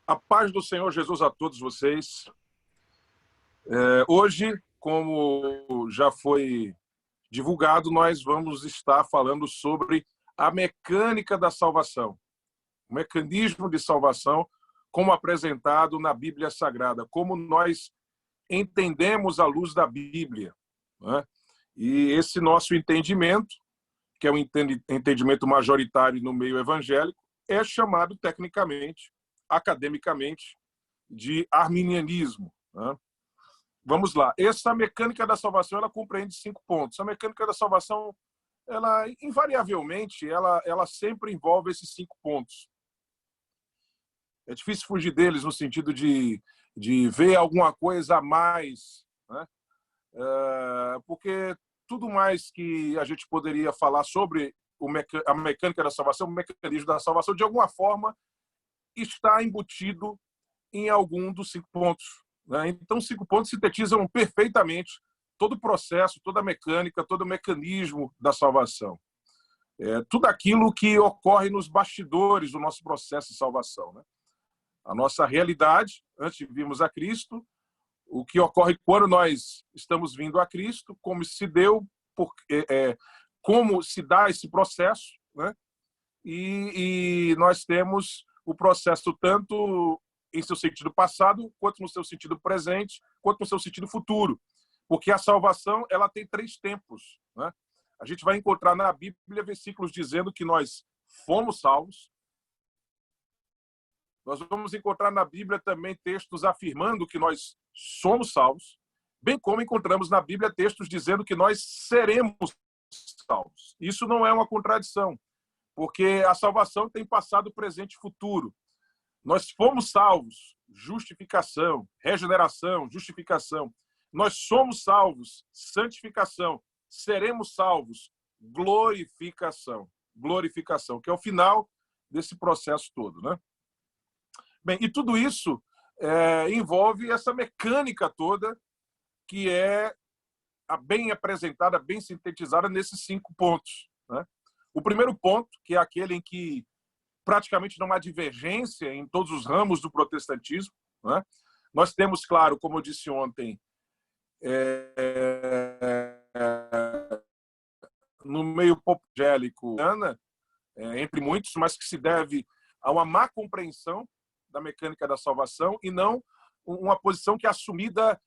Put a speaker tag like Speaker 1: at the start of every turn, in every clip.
Speaker 1: A paz do Senhor Jesus a todos vocês. Hoje, como já foi divulgado, nós vamos estar falando sobre a mecânica da salvação, o mecanismo de salvação como apresentado na Bíblia Sagrada, como nós entendemos à luz da Bíblia, né? E esse nosso entendimento, que é um entendimento majoritário no meio evangélico, é chamado tecnicamente, academicamente, de arminianismo, né? Vamos lá. Essa mecânica da salvação, ela compreende 5 pontos. A mecânica da salvação, ela invariavelmente, ela sempre envolve esses 5 pontos. É difícil fugir deles no sentido de ver alguma coisa a mais, né? Porque tudo mais que a gente poderia falar sobre a mecânica da salvação, o mecanismo da salvação, de alguma forma, está embutido em algum dos 5 pontos, né? Então, 5 pontos sintetizam perfeitamente todo o processo, toda a mecânica, todo o mecanismo da salvação. Tudo aquilo que ocorre nos bastidores do nosso processo de salvação, né? A nossa realidade, antes de virmos a Cristo, o que ocorre quando nós estamos vindo a Cristo, como se deu, como se dá esse processo, né? E nós temos o processo tanto em seu sentido passado, quanto no seu sentido presente, quanto no seu sentido futuro. Porque a salvação, ela tem 3 tempos, né? A gente vai encontrar na Bíblia versículos dizendo que nós fomos salvos. Nós vamos encontrar na Bíblia também textos afirmando que nós somos salvos, bem como encontramos na Bíblia textos dizendo que nós seremos salvos. Isso não é uma contradição, porque a salvação tem passado, presente e futuro. Nós fomos salvos, justificação, regeneração, justificação. Nós somos salvos, santificação. Seremos salvos, glorificação. Glorificação, que é o final desse processo todo, né? Bem, e tudo isso envolve essa mecânica toda que é bem apresentada, bem sintetizada nesses 5 pontos, né? O primeiro ponto, que é aquele em que praticamente não há divergência em todos os ramos do protestantismo, né? Nós temos, claro, como eu disse ontem, no meio evangélico, entre muitos, mas que se deve a uma má compreensão da mecânica da salvação e não uma posição que é assumida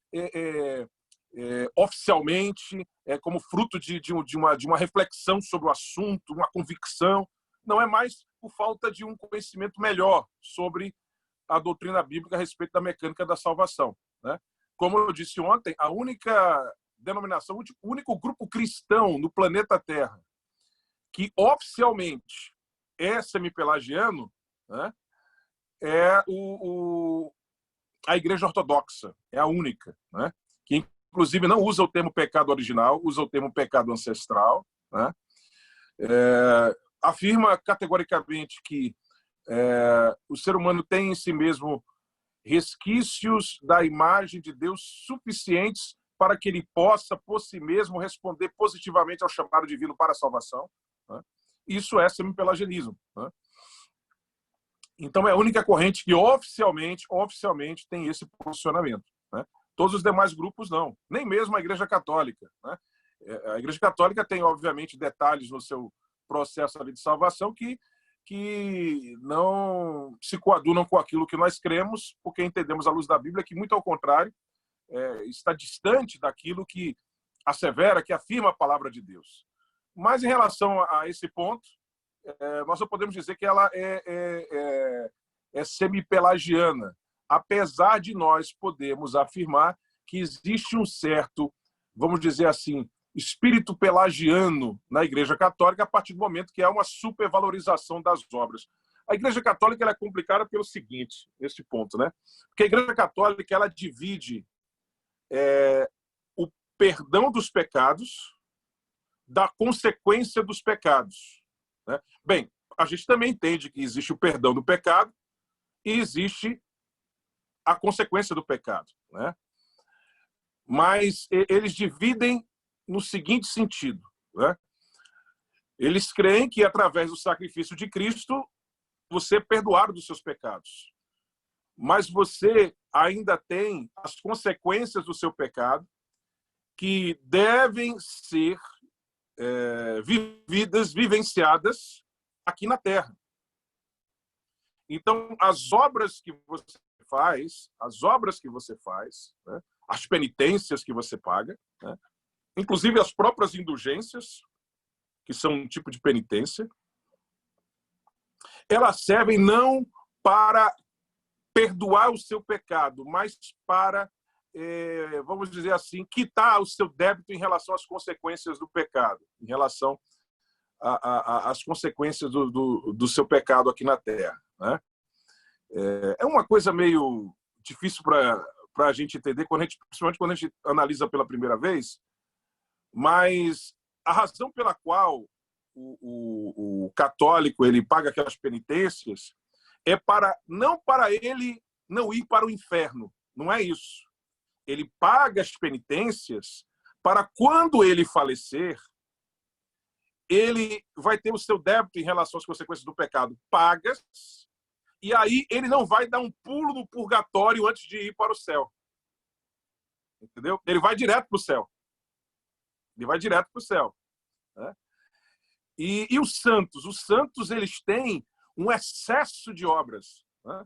Speaker 1: oficialmente, como fruto de uma reflexão sobre o assunto, uma convicção. Não é mais por falta de um conhecimento melhor sobre a doutrina bíblica a respeito da mecânica da salvação, né? Como eu disse ontem, a única denominação, o único grupo cristão no planeta Terra que oficialmente é semipelagiano, né, é a Igreja Ortodoxa, é a única, né, que inclusive não usa o termo pecado original, usa o termo pecado ancestral, né? Afirma categoricamente que o ser humano tem em si mesmo resquícios da imagem de Deus suficientes para que ele possa, por si mesmo, responder positivamente ao chamado divino para a salvação, né? Isso é semipelagianismo, né? Então, é a única corrente que oficialmente tem esse posicionamento, né? Todos os demais grupos não, nem mesmo a Igreja Católica, né? A Igreja Católica tem, obviamente, detalhes no seu processo de salvação que não se coadunam com aquilo que nós cremos, porque entendemos à luz da Bíblia que, muito ao contrário, está distante daquilo que assevera, que afirma a palavra de Deus. Mas, em relação a esse ponto, nós só podemos dizer que ela é semipelagiana, apesar de nós podermos afirmar que existe um certo, vamos dizer assim, espírito pelagiano na Igreja Católica a partir do momento que há uma supervalorização das obras. A Igreja Católica ela é complicada pelo seguinte, nesse ponto, né? Porque a Igreja Católica ela divide o perdão dos pecados da consequência dos pecados, né? Bem, a gente também entende que existe o perdão do pecado e existe a consequência do pecado, né? Mas eles dividem no seguinte sentido, né? Eles creem que, através do sacrifício de Cristo, você é perdoado dos seus pecados. mas você ainda tem as consequências do seu pecado que devem ser vivenciadas aqui na Terra. Então, as obras que você faz, né, as penitências que você paga, né, inclusive as próprias indulgências, que são um tipo de penitência, elas servem não para perdoar o seu pecado, mas para, vamos dizer assim, quitar o seu débito em relação às consequências do pecado, em relação às consequências do seu pecado aqui na Terra, né? É uma coisa meio difícil para a gente entender, principalmente quando a gente analisa pela primeira vez, mas a razão pela qual o católico ele paga aquelas penitências é não para ele não ir para o inferno, não é isso. Ele paga as penitências para quando ele falecer, ele vai ter o seu débito em relação às consequências do pecado pagas, e aí ele não vai dar um pulo no purgatório antes de ir para o céu. Entendeu? Ele vai direto para o céu. Ele vai direto para o céu, né? E os santos eles têm um excesso de obras, né?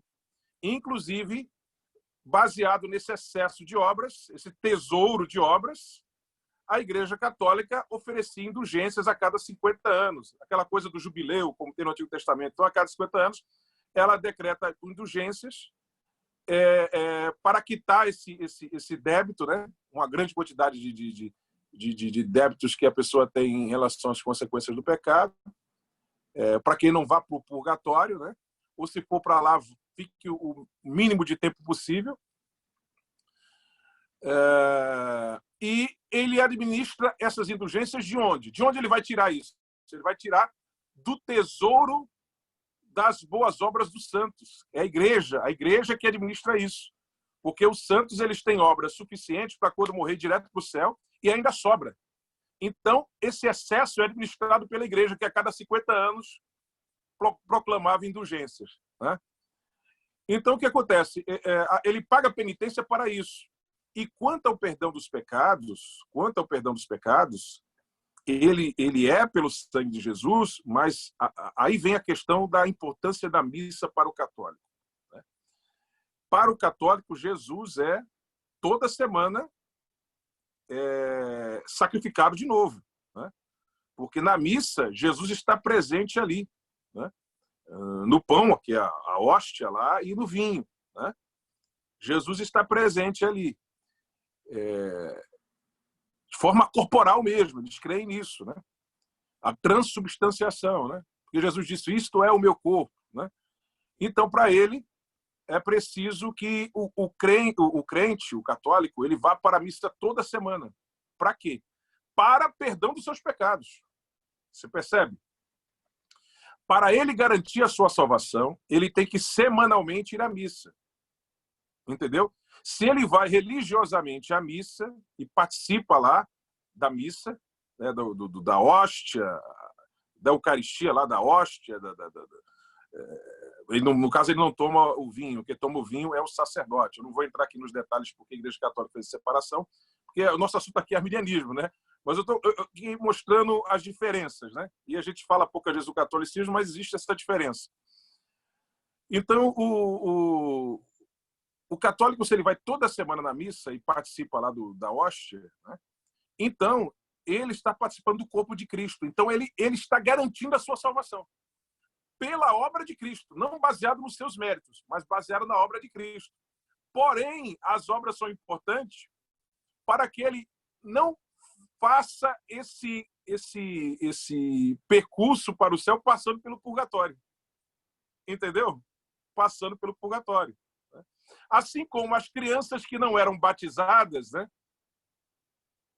Speaker 1: Inclusive, baseado nesse excesso de obras, esse tesouro de obras, a Igreja Católica oferecia indulgências a cada 50 anos. Aquela coisa do jubileu, como tem no Antigo Testamento. Então, a cada 50 anos, ela decreta indulgências para quitar esse débito, né? Uma grande quantidade de débitos que a pessoa tem em relação às consequências do pecado, para quem não vá para o purgatório, né? Ou se for para lá, fique o mínimo de tempo possível. E ele administra essas indulgências de onde? De onde ele vai tirar isso? Ele vai tirar do tesouro das boas obras dos santos. É a igreja que administra isso. Porque os santos eles têm obras suficientes para quando morrer direto para o céu e ainda sobra. Então, esse excesso é administrado pela igreja, que a cada 50 anos proclamava indulgências, né? Então, o que acontece? Ele paga penitência para isso. E quanto ao perdão dos pecados, ele é pelo sangue de Jesus, mas aí vem a questão da importância da missa para o católico, né? Para o católico, Jesus é, toda semana, sacrificado de novo, né? Porque na missa, Jesus está presente ali, né? No pão, que é a hóstia lá, e no vinho, né? Jesus está presente ali. De forma corporal mesmo, eles creem nisso, né? A transubstanciação, né? Porque Jesus disse, isto é o meu corpo, né? Então, para ele, é preciso que o crente, o católico, ele vá para a missa toda semana. Para quê? Para perdão dos seus pecados. Você percebe? Para ele garantir a sua salvação, ele tem que semanalmente ir à missa. Entendeu? Se ele vai religiosamente à missa e participa lá da missa, né, da hóstia, da Eucaristia, lá da hóstia, no caso, ele não toma o vinho. Quem toma o vinho é o sacerdote. Eu não vou entrar aqui nos detalhes porque a Igreja Católica fez separação, porque o nosso assunto aqui é arminianismo, né? Mas eu estou aqui mostrando as diferenças, né? E a gente fala poucas vezes do catolicismo, mas existe essa diferença. Então, o católico, se ele vai toda semana na missa e participa lá da hóstia, né? Então, ele está participando do corpo de Cristo. Então, ele está garantindo a sua salvação pela obra de Cristo, não baseado nos seus méritos, mas baseado na obra de Cristo. Porém, as obras são importantes para que ele não faça esse percurso para o céu passando pelo purgatório. Entendeu? Passando pelo purgatório. Assim como as crianças que não eram batizadas, né,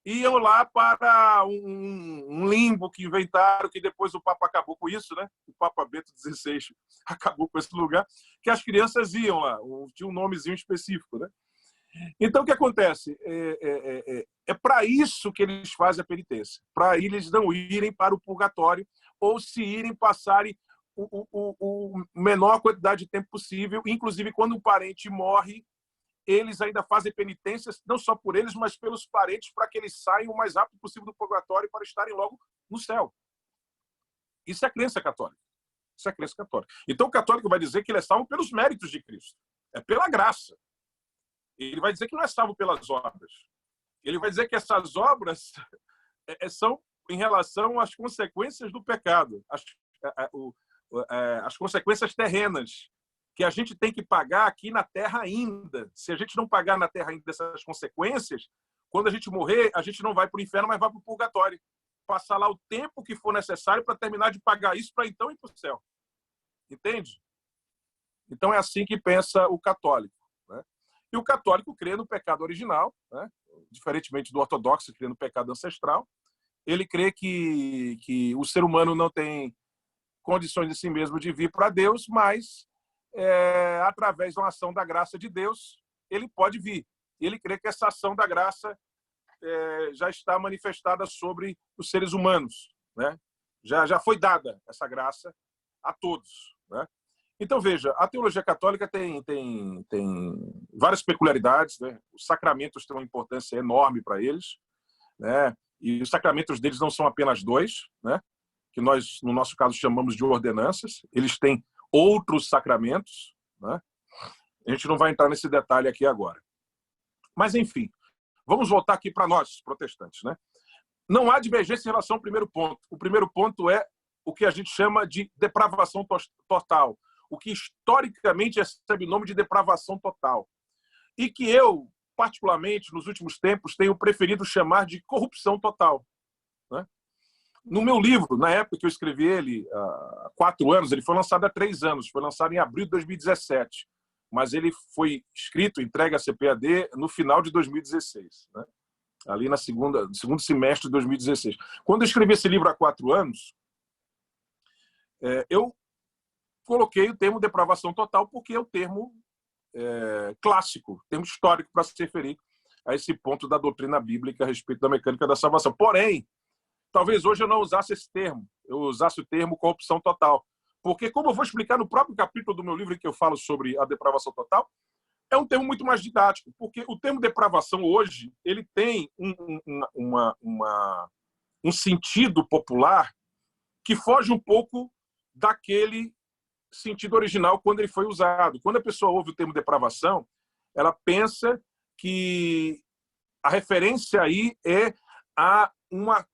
Speaker 1: iam lá para um limbo que inventaram, que depois o Papa acabou com isso, né? O Papa Bento XVI acabou com esse lugar, que as crianças iam lá, tinha um nomezinho específico, né? Então, o que acontece? É para isso que eles fazem a penitência, para eles não irem para o purgatório ou se irem passarem menor quantidade de tempo possível. Inclusive, quando um parente morre, eles ainda fazem penitências, não só por eles, mas pelos parentes, para que eles saiam o mais rápido possível do purgatório para estarem logo no céu. Isso é crença católica. Isso é crença católica. Então, o católico vai dizer que ele é salvo pelos méritos de Cristo. É pela graça. Ele vai dizer que não é salvo pelas obras. Ele vai dizer que essas obras são em relação às consequências do pecado, as consequências terrenas, que a gente tem que pagar aqui na Terra ainda. Se a gente não pagar na Terra ainda essas consequências, quando a gente morrer, a gente não vai para o inferno, mas vai para o purgatório. Passar lá o tempo que for necessário para terminar de pagar isso, para então ir para o céu. Entende? Então é assim que pensa o católico, né? E o católico crê no pecado original, né? Diferentemente do ortodoxo, crê no pecado ancestral. Ele crê que o ser humano não tem condições de si mesmo de vir para Deus, mas através de uma ação da graça de Deus, ele pode vir. Ele crê que essa ação da graça já está manifestada sobre os seres humanos, né? Já foi dada essa graça a todos, né? Então, veja, a teologia católica tem várias peculiaridades, né? Os sacramentos têm uma importância enorme para eles, né? E os sacramentos deles não são apenas dois, né? Que nós, no nosso caso, chamamos de ordenanças. Eles têm outros sacramentos, né? A gente não vai entrar nesse detalhe aqui agora. Mas, enfim, vamos voltar aqui para nós, protestantes, né? Não há divergência em relação ao primeiro ponto. O primeiro ponto é o que a gente chama de depravação total, o que historicamente recebe o nome de depravação total. E que eu, particularmente, nos últimos tempos, tenho preferido chamar de corrupção total, né? No meu livro, na época que eu escrevi ele, há 4 anos, ele foi lançado há 3 anos, foi lançado em abril de 2017, mas ele foi escrito, entregue à CPAD no final de 2016, né? Ali no segundo semestre de 2016. Quando eu escrevi esse livro há 4 anos, eu coloquei o termo depravação total porque é o termo clássico, termo histórico para se referir a esse ponto da doutrina bíblica a respeito da mecânica da salvação. Porém, talvez hoje eu não usasse esse termo, eu usasse o termo corrupção total. Porque, como eu vou explicar no próprio capítulo do meu livro em que eu falo sobre a depravação total, é um termo muito mais didático, porque o termo depravação hoje ele tem um sentido popular que foge um pouco daquele sentido original quando ele foi usado. Quando a pessoa ouve o termo depravação, ela pensa que a referência aí é a uma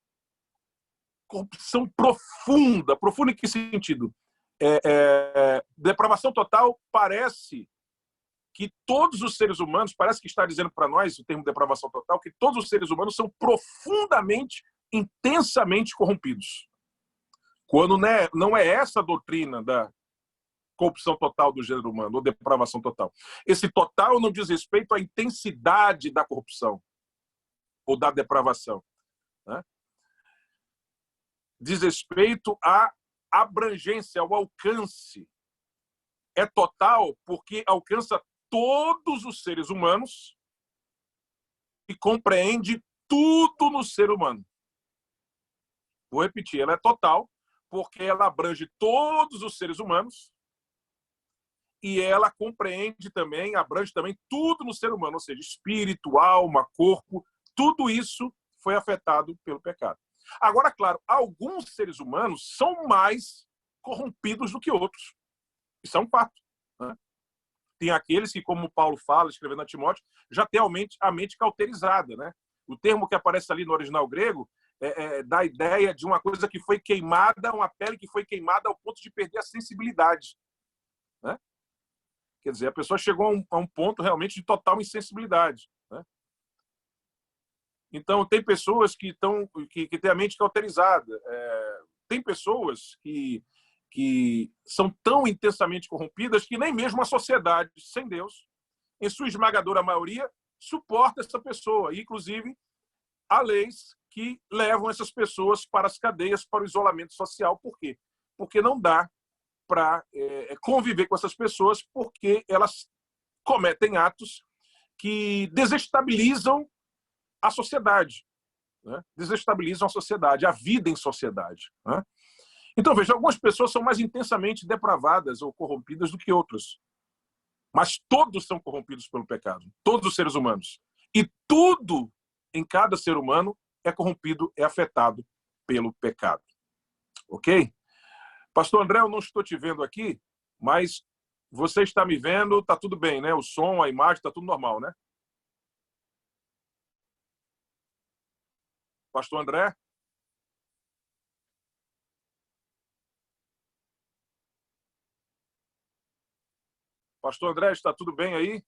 Speaker 1: corrupção profunda. Profunda em que sentido? Depravação total parece que todos os seres humanos, parece que está dizendo para nós, o termo depravação total, que todos os seres humanos são profundamente, intensamente corrompidos. Quando não é essa a doutrina da corrupção total do gênero humano, ou depravação total. Esse total não diz respeito à intensidade da corrupção ou da depravação, né? Diz respeito à abrangência, ao alcance. É total porque alcança todos os seres humanos e compreende tudo no ser humano. Vou repetir, ela é total porque ela abrange todos os seres humanos e ela compreende também, abrange também tudo no ser humano, ou seja, espírito, alma, corpo, tudo isso foi afetado pelo pecado. Agora, claro, alguns seres humanos são mais corrompidos do que outros. Isso é um fato, né? Tem aqueles que, como Paulo fala, escrevendo a Timóteo, já tem a mente cauterizada, né? O termo que aparece ali no original grego dá a ideia de uma coisa que foi queimada, uma pele que foi queimada ao ponto de perder a sensibilidade, né? Quer dizer, a pessoa chegou a um ponto realmente de total insensibilidade, né? Então, tem pessoas que têm a mente cauterizada. Tem pessoas que são tão intensamente corrompidas que nem mesmo a sociedade sem Deus, em sua esmagadora maioria, suporta essa pessoa. E, inclusive, há leis que levam essas pessoas para as cadeias, para o isolamento social. Por quê? Porque não dá para conviver com essas pessoas, porque elas cometem atos que desestabilizam a sociedade, né? Desestabilizam a sociedade, a vida em sociedade, né? Então, veja, algumas pessoas são mais intensamente depravadas ou corrompidas do que outras. Mas todos são corrompidos pelo pecado. Todos os seres humanos. E tudo em cada ser humano é corrompido, é afetado pelo pecado. Ok? Pastor André, eu não estou te vendo aqui, mas você está me vendo, está tudo bem, né? O som, a imagem, está tudo normal, né? Pastor André? Pastor André, está tudo bem aí?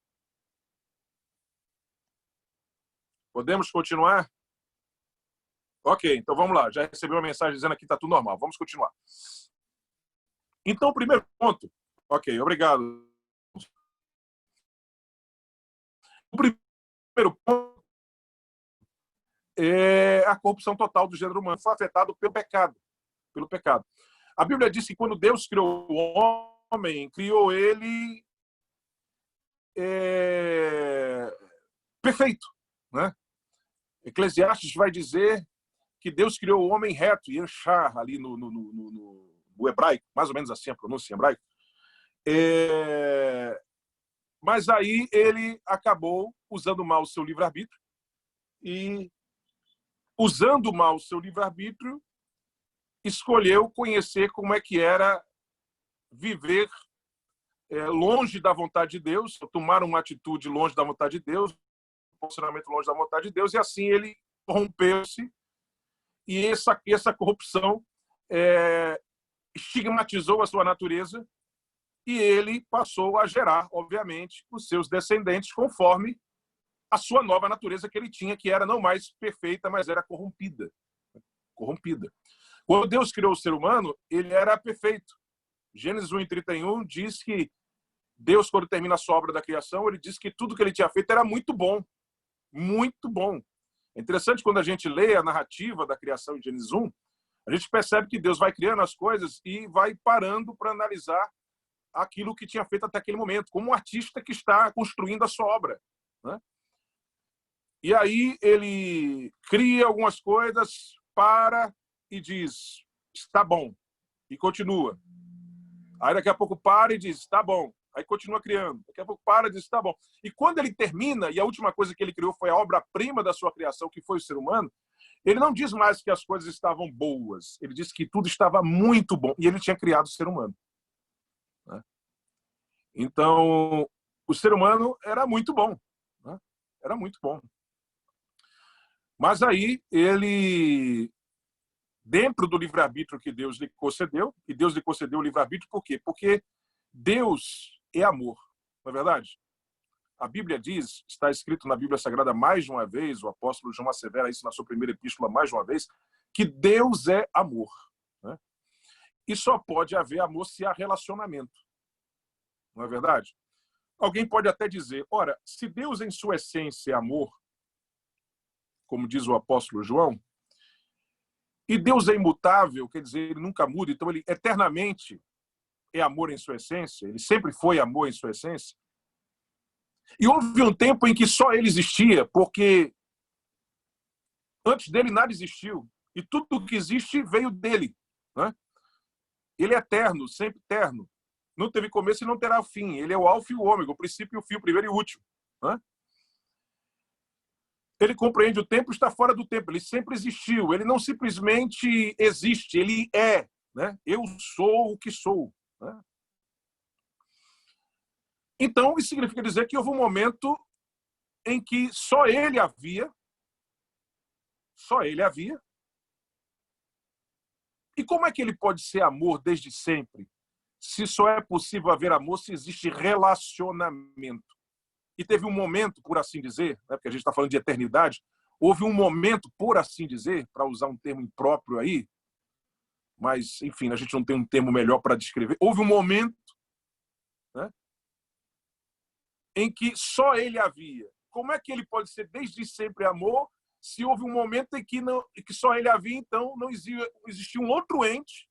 Speaker 1: Podemos continuar? Ok, então vamos lá. Já recebi uma mensagem dizendo aqui que está tudo normal. Vamos continuar. Então, o primeiro ponto. Ok, obrigado. O primeiro ponto é a corrupção total do gênero humano. Foi afetado pelo pecado. Pelo pecado. A Bíblia diz que quando Deus criou o homem, criou ele perfeito, né? Eclesiastes vai dizer que Deus criou o homem reto, Yeshar, ali no hebraico, mais ou menos assim a pronúncia em hebraico. Mas aí ele acabou usando mal o seu livre-arbítrio e, usando mal o seu livre-arbítrio, escolheu conhecer como é que era viver longe da vontade de Deus, tomar uma atitude longe da vontade de Deus, um posicionamento longe da vontade de Deus, e assim ele corrompeu-se. E essa corrupção estigmatizou a sua natureza e ele passou a gerar, obviamente, os seus descendentes conforme a sua nova natureza que ele tinha, que era não mais perfeita, mas era corrompida. Corrompida. Quando Deus criou o ser humano, ele era perfeito. Gênesis 1:31 diz que Deus, quando termina a sua obra da criação, ele diz que tudo que ele tinha feito era muito bom. Muito bom. É interessante quando a gente lê a narrativa da criação em Gênesis 1, a gente percebe que Deus vai criando as coisas e vai parando para analisar aquilo que tinha feito até aquele momento, como um artista que está construindo a sua obra, né? E aí ele cria algumas coisas, para e diz, está bom, e continua. Aí daqui a pouco para e diz, está bom. Aí continua criando. Daqui a pouco para e diz, está bom. E quando ele termina, e a última coisa que ele criou foi a obra-prima da sua criação, que foi o ser humano, ele não diz mais que as coisas estavam boas. Ele diz que tudo estava muito bom. E ele tinha criado o ser humano, né? Então, o ser humano era muito bom, né? Era muito bom. Mas aí ele, dentro do livre-arbítrio que Deus lhe concedeu, e Deus lhe concedeu o livre-arbítrio por quê? Porque Deus é amor, não é verdade? A Bíblia diz, está escrito na Bíblia Sagrada mais de uma vez, o apóstolo João assevera isso na sua primeira epístola mais de uma vez, que Deus é amor, né? E só pode haver amor se há relacionamento, não é verdade? Alguém pode até dizer, ora, se Deus em sua essência é amor, como diz o apóstolo João, e Deus é imutável, quer dizer, ele nunca muda, então ele eternamente é amor em sua essência, ele sempre foi amor em sua essência. E houve um tempo em que só ele existia, porque antes dele nada existiu. E tudo que existe veio dele, né? Ele é eterno, sempre eterno. Não teve começo e não terá fim. Ele é o alfa e o ômega, o princípio e o fim, o primeiro e o último, né? Ele compreende o tempo e está fora do tempo. Ele sempre existiu. Ele não simplesmente existe, ele é, né? Eu sou o que sou, né? Então, isso significa dizer que houve um momento em que só ele havia, e como é que ele pode ser amor desde sempre, se só é possível haver amor se existe relacionamento? E teve um momento, por assim dizer, né, porque a gente está falando de eternidade, houve um momento, por assim dizer, para usar um termo impróprio aí, mas, enfim, a gente não tem um termo melhor para descrever, houve um momento, né, em que só ele havia. Como é que ele pode ser desde sempre amor, se houve um momento em que só ele havia, então não existia um outro ente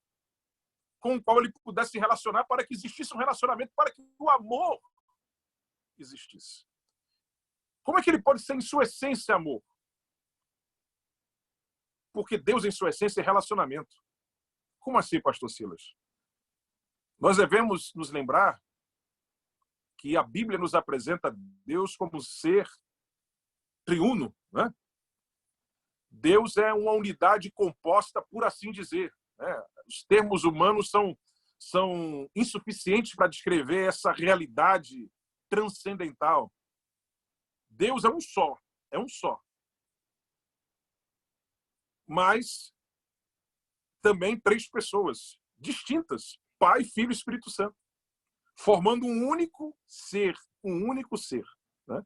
Speaker 1: com o qual ele pudesse se relacionar para que existisse um relacionamento, para que o amor existisse? Como é que ele pode ser em sua essência amor? Porque Deus em sua essência é relacionamento. Como assim, pastor Silas? Nós devemos nos lembrar que a Bíblia nos apresenta Deus como ser triuno, né? Deus é uma unidade composta, por assim dizer, né? Os termos humanos são insuficientes para descrever essa realidade transcendental. Deus é um só, é um só. Mas também três pessoas distintas, Pai, Filho e Espírito Santo, formando um único ser, né?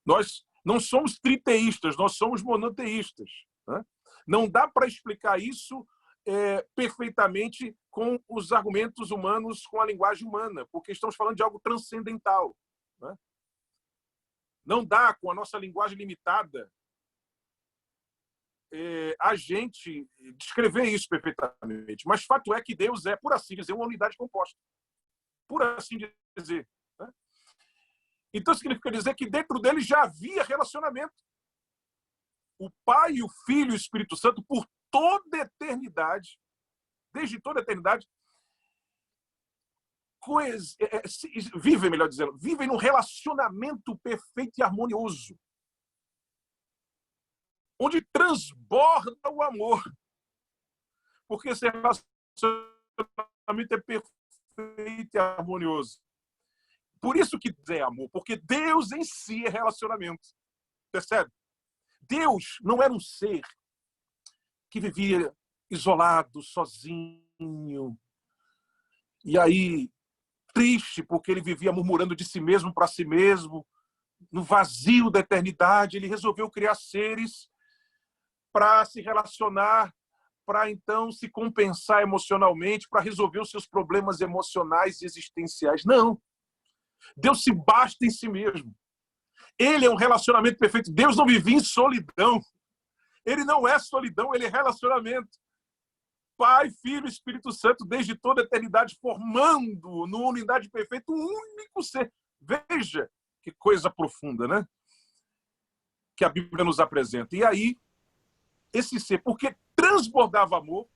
Speaker 1: Nós não somos triteístas, nós somos monoteístas, né? Não dá para explicar isso perfeitamente com os argumentos humanos, com a linguagem humana, porque estamos falando de algo transcendental, né? Não dá, com a nossa linguagem limitada, a gente descrever isso perfeitamente. Mas fato é que Deus é, por assim dizer, uma unidade composta. Por assim dizer, né? Então significa dizer que dentro dele já havia relacionamento. O Pai, o Filho e o Espírito Santo, por toda a eternidade, desde toda a eternidade, vivem, melhor dizendo, vivem num relacionamento perfeito e harmonioso, onde transborda o amor. Porque esse relacionamento é perfeito e harmonioso. Por isso que Deus é amor, porque Deus em si é relacionamento. Percebe? Deus não era um ser que vivia isolado, sozinho, e aí triste porque ele vivia murmurando de si mesmo para si mesmo, no vazio da eternidade. Ele resolveu criar seres para se relacionar, para então se compensar emocionalmente, para resolver os seus problemas emocionais e existenciais. Não. Deus se basta em si mesmo. Ele é um relacionamento perfeito. Deus não vivia em solidão. Ele não é solidão, ele é relacionamento. Pai, Filho e Espírito Santo, desde toda a eternidade, formando numa unidade perfeita um único ser. Veja que coisa profunda, né? Que a Bíblia nos apresenta. E aí, esse ser, porque transbordava amor,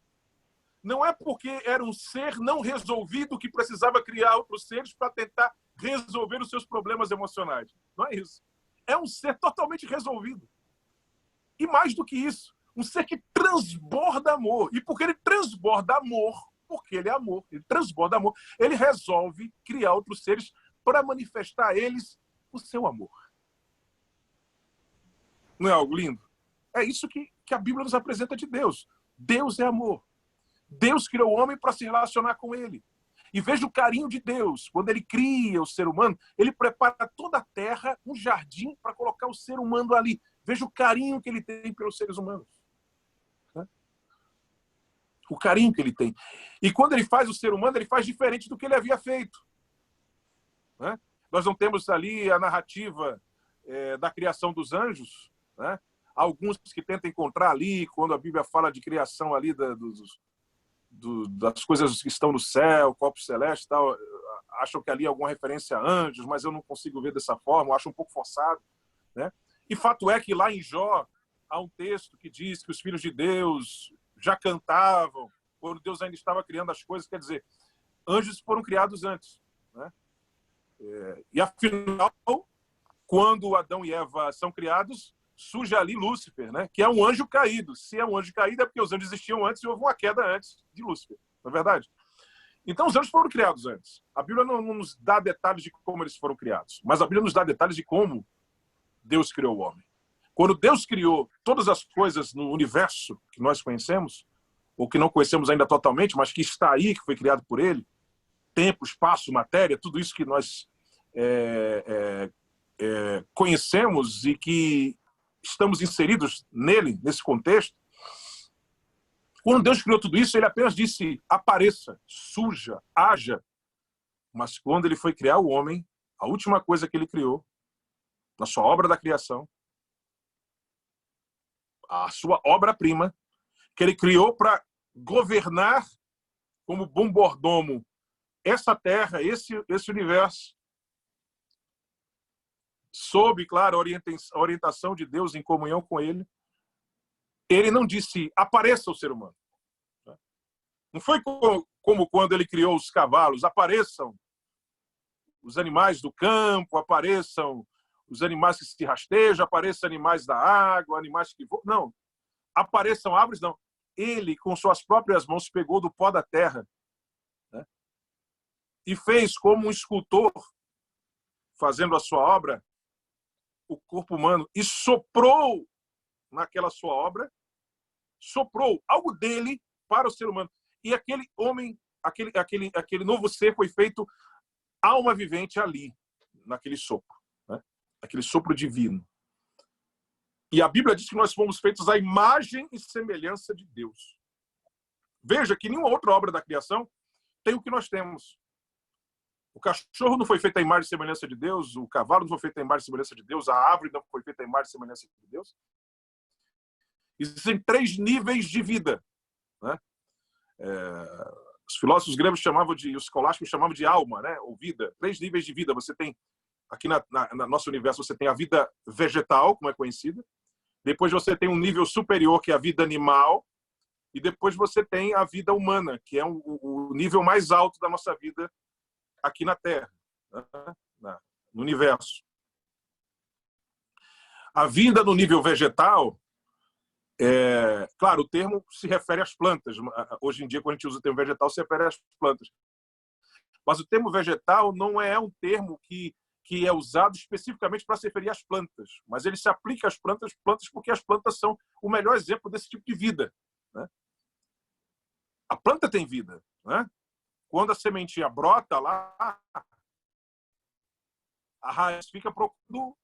Speaker 1: não é porque era um ser não resolvido que precisava criar outros seres para tentar resolver os seus problemas emocionais. Não é isso. É um ser totalmente resolvido. E mais do que isso, um ser que transborda amor. E porque ele transborda amor, porque ele é amor, ele transborda amor, ele resolve criar outros seres para manifestar a eles o seu amor. Não é algo lindo? É isso que a Bíblia nos apresenta de Deus. Deus é amor. Deus criou o homem para se relacionar com ele. E veja o carinho de Deus. Quando ele cria o ser humano, ele prepara toda a terra, um jardim, para colocar o ser humano ali. Veja o carinho que ele tem pelos seres humanos. O carinho que ele tem. E quando ele faz o ser humano, ele faz diferente do que ele havia feito. Né? Nós não temos ali a narrativa da criação dos anjos, né? Alguns que tentam encontrar ali, quando a Bíblia fala de criação ali das coisas que estão no céu, corpos celestes e tal, acham que ali é alguma referência a anjos, mas eu não consigo ver dessa forma, eu acho um pouco forçado, né? E fato é que lá em Jó há um texto que diz que os filhos de Deus já cantavam quando Deus ainda estava criando as coisas. Quer dizer, anjos foram criados antes, né? E afinal, quando Adão e Eva são criados, surge ali Lúcifer, né? Que é um anjo caído. Se é um anjo caído, é porque os anjos existiam antes e houve uma queda antes de Lúcifer, não é verdade? Então, os anjos foram criados antes. A Bíblia não nos dá detalhes de como eles foram criados, mas a Bíblia nos dá detalhes de como Deus criou o homem. Quando Deus criou todas as coisas no universo que nós conhecemos, ou que não conhecemos ainda totalmente, mas que está aí, que foi criado por ele, tempo, espaço, matéria, tudo isso que nós conhecemos e que estamos inseridos nele, nesse contexto. Quando Deus criou tudo isso, ele apenas disse: apareça, surja, haja. Mas quando ele foi criar o homem, a última coisa que ele criou, na sua obra da criação, a sua obra-prima, que ele criou para governar como bom mordomo essa terra, esse universo, sob, claro, a orientação de Deus em comunhão com ele, ele não disse: apareça o ser humano. Não foi como quando ele criou os cavalos. Apareçam os animais do campo, apareçam os animais que se rastejam, apareçam animais da água, animais que voam. Não. Apareçam árvores, não. Ele, com suas próprias mãos, pegou do pó da terra, né, e fez como um escultor, fazendo a sua obra, o corpo humano, e soprou naquela sua obra, soprou algo dele para o ser humano. E aquele homem, aquele novo ser foi feito alma vivente ali, naquele sopro, né? Aquele sopro divino. E a Bíblia diz que nós fomos feitos à imagem e semelhança de Deus. Veja que nenhuma outra obra da criação tem o que nós temos. O cachorro não foi feito à imagem e semelhança de Deus, o cavalo não foi feito à imagem e semelhança de Deus, a árvore não foi feita à imagem e semelhança de Deus. Existem 3 níveis de vida, né? Os filósofos gregos chamavam de, os escolásticos chamavam de alma, né? Ou vida. 3 níveis de vida. Você tem, aqui na nosso universo, você tem a vida vegetal, como é conhecida. Depois você tem um nível superior, que é a vida animal. E depois você tem a vida humana, que é o nível mais alto da nossa vida aqui na Terra, né? No universo. A vida no nível vegetal, claro, o termo se refere às plantas. Hoje em dia, quando a gente usa o termo vegetal, se refere às plantas. Mas o termo vegetal não é um termo que é usado especificamente para se referir às plantas, mas ele se aplica às plantas porque as plantas são o melhor exemplo desse tipo de vida, né? A planta tem vida, né? Quando a sementinha brota lá, a raiz fica procurando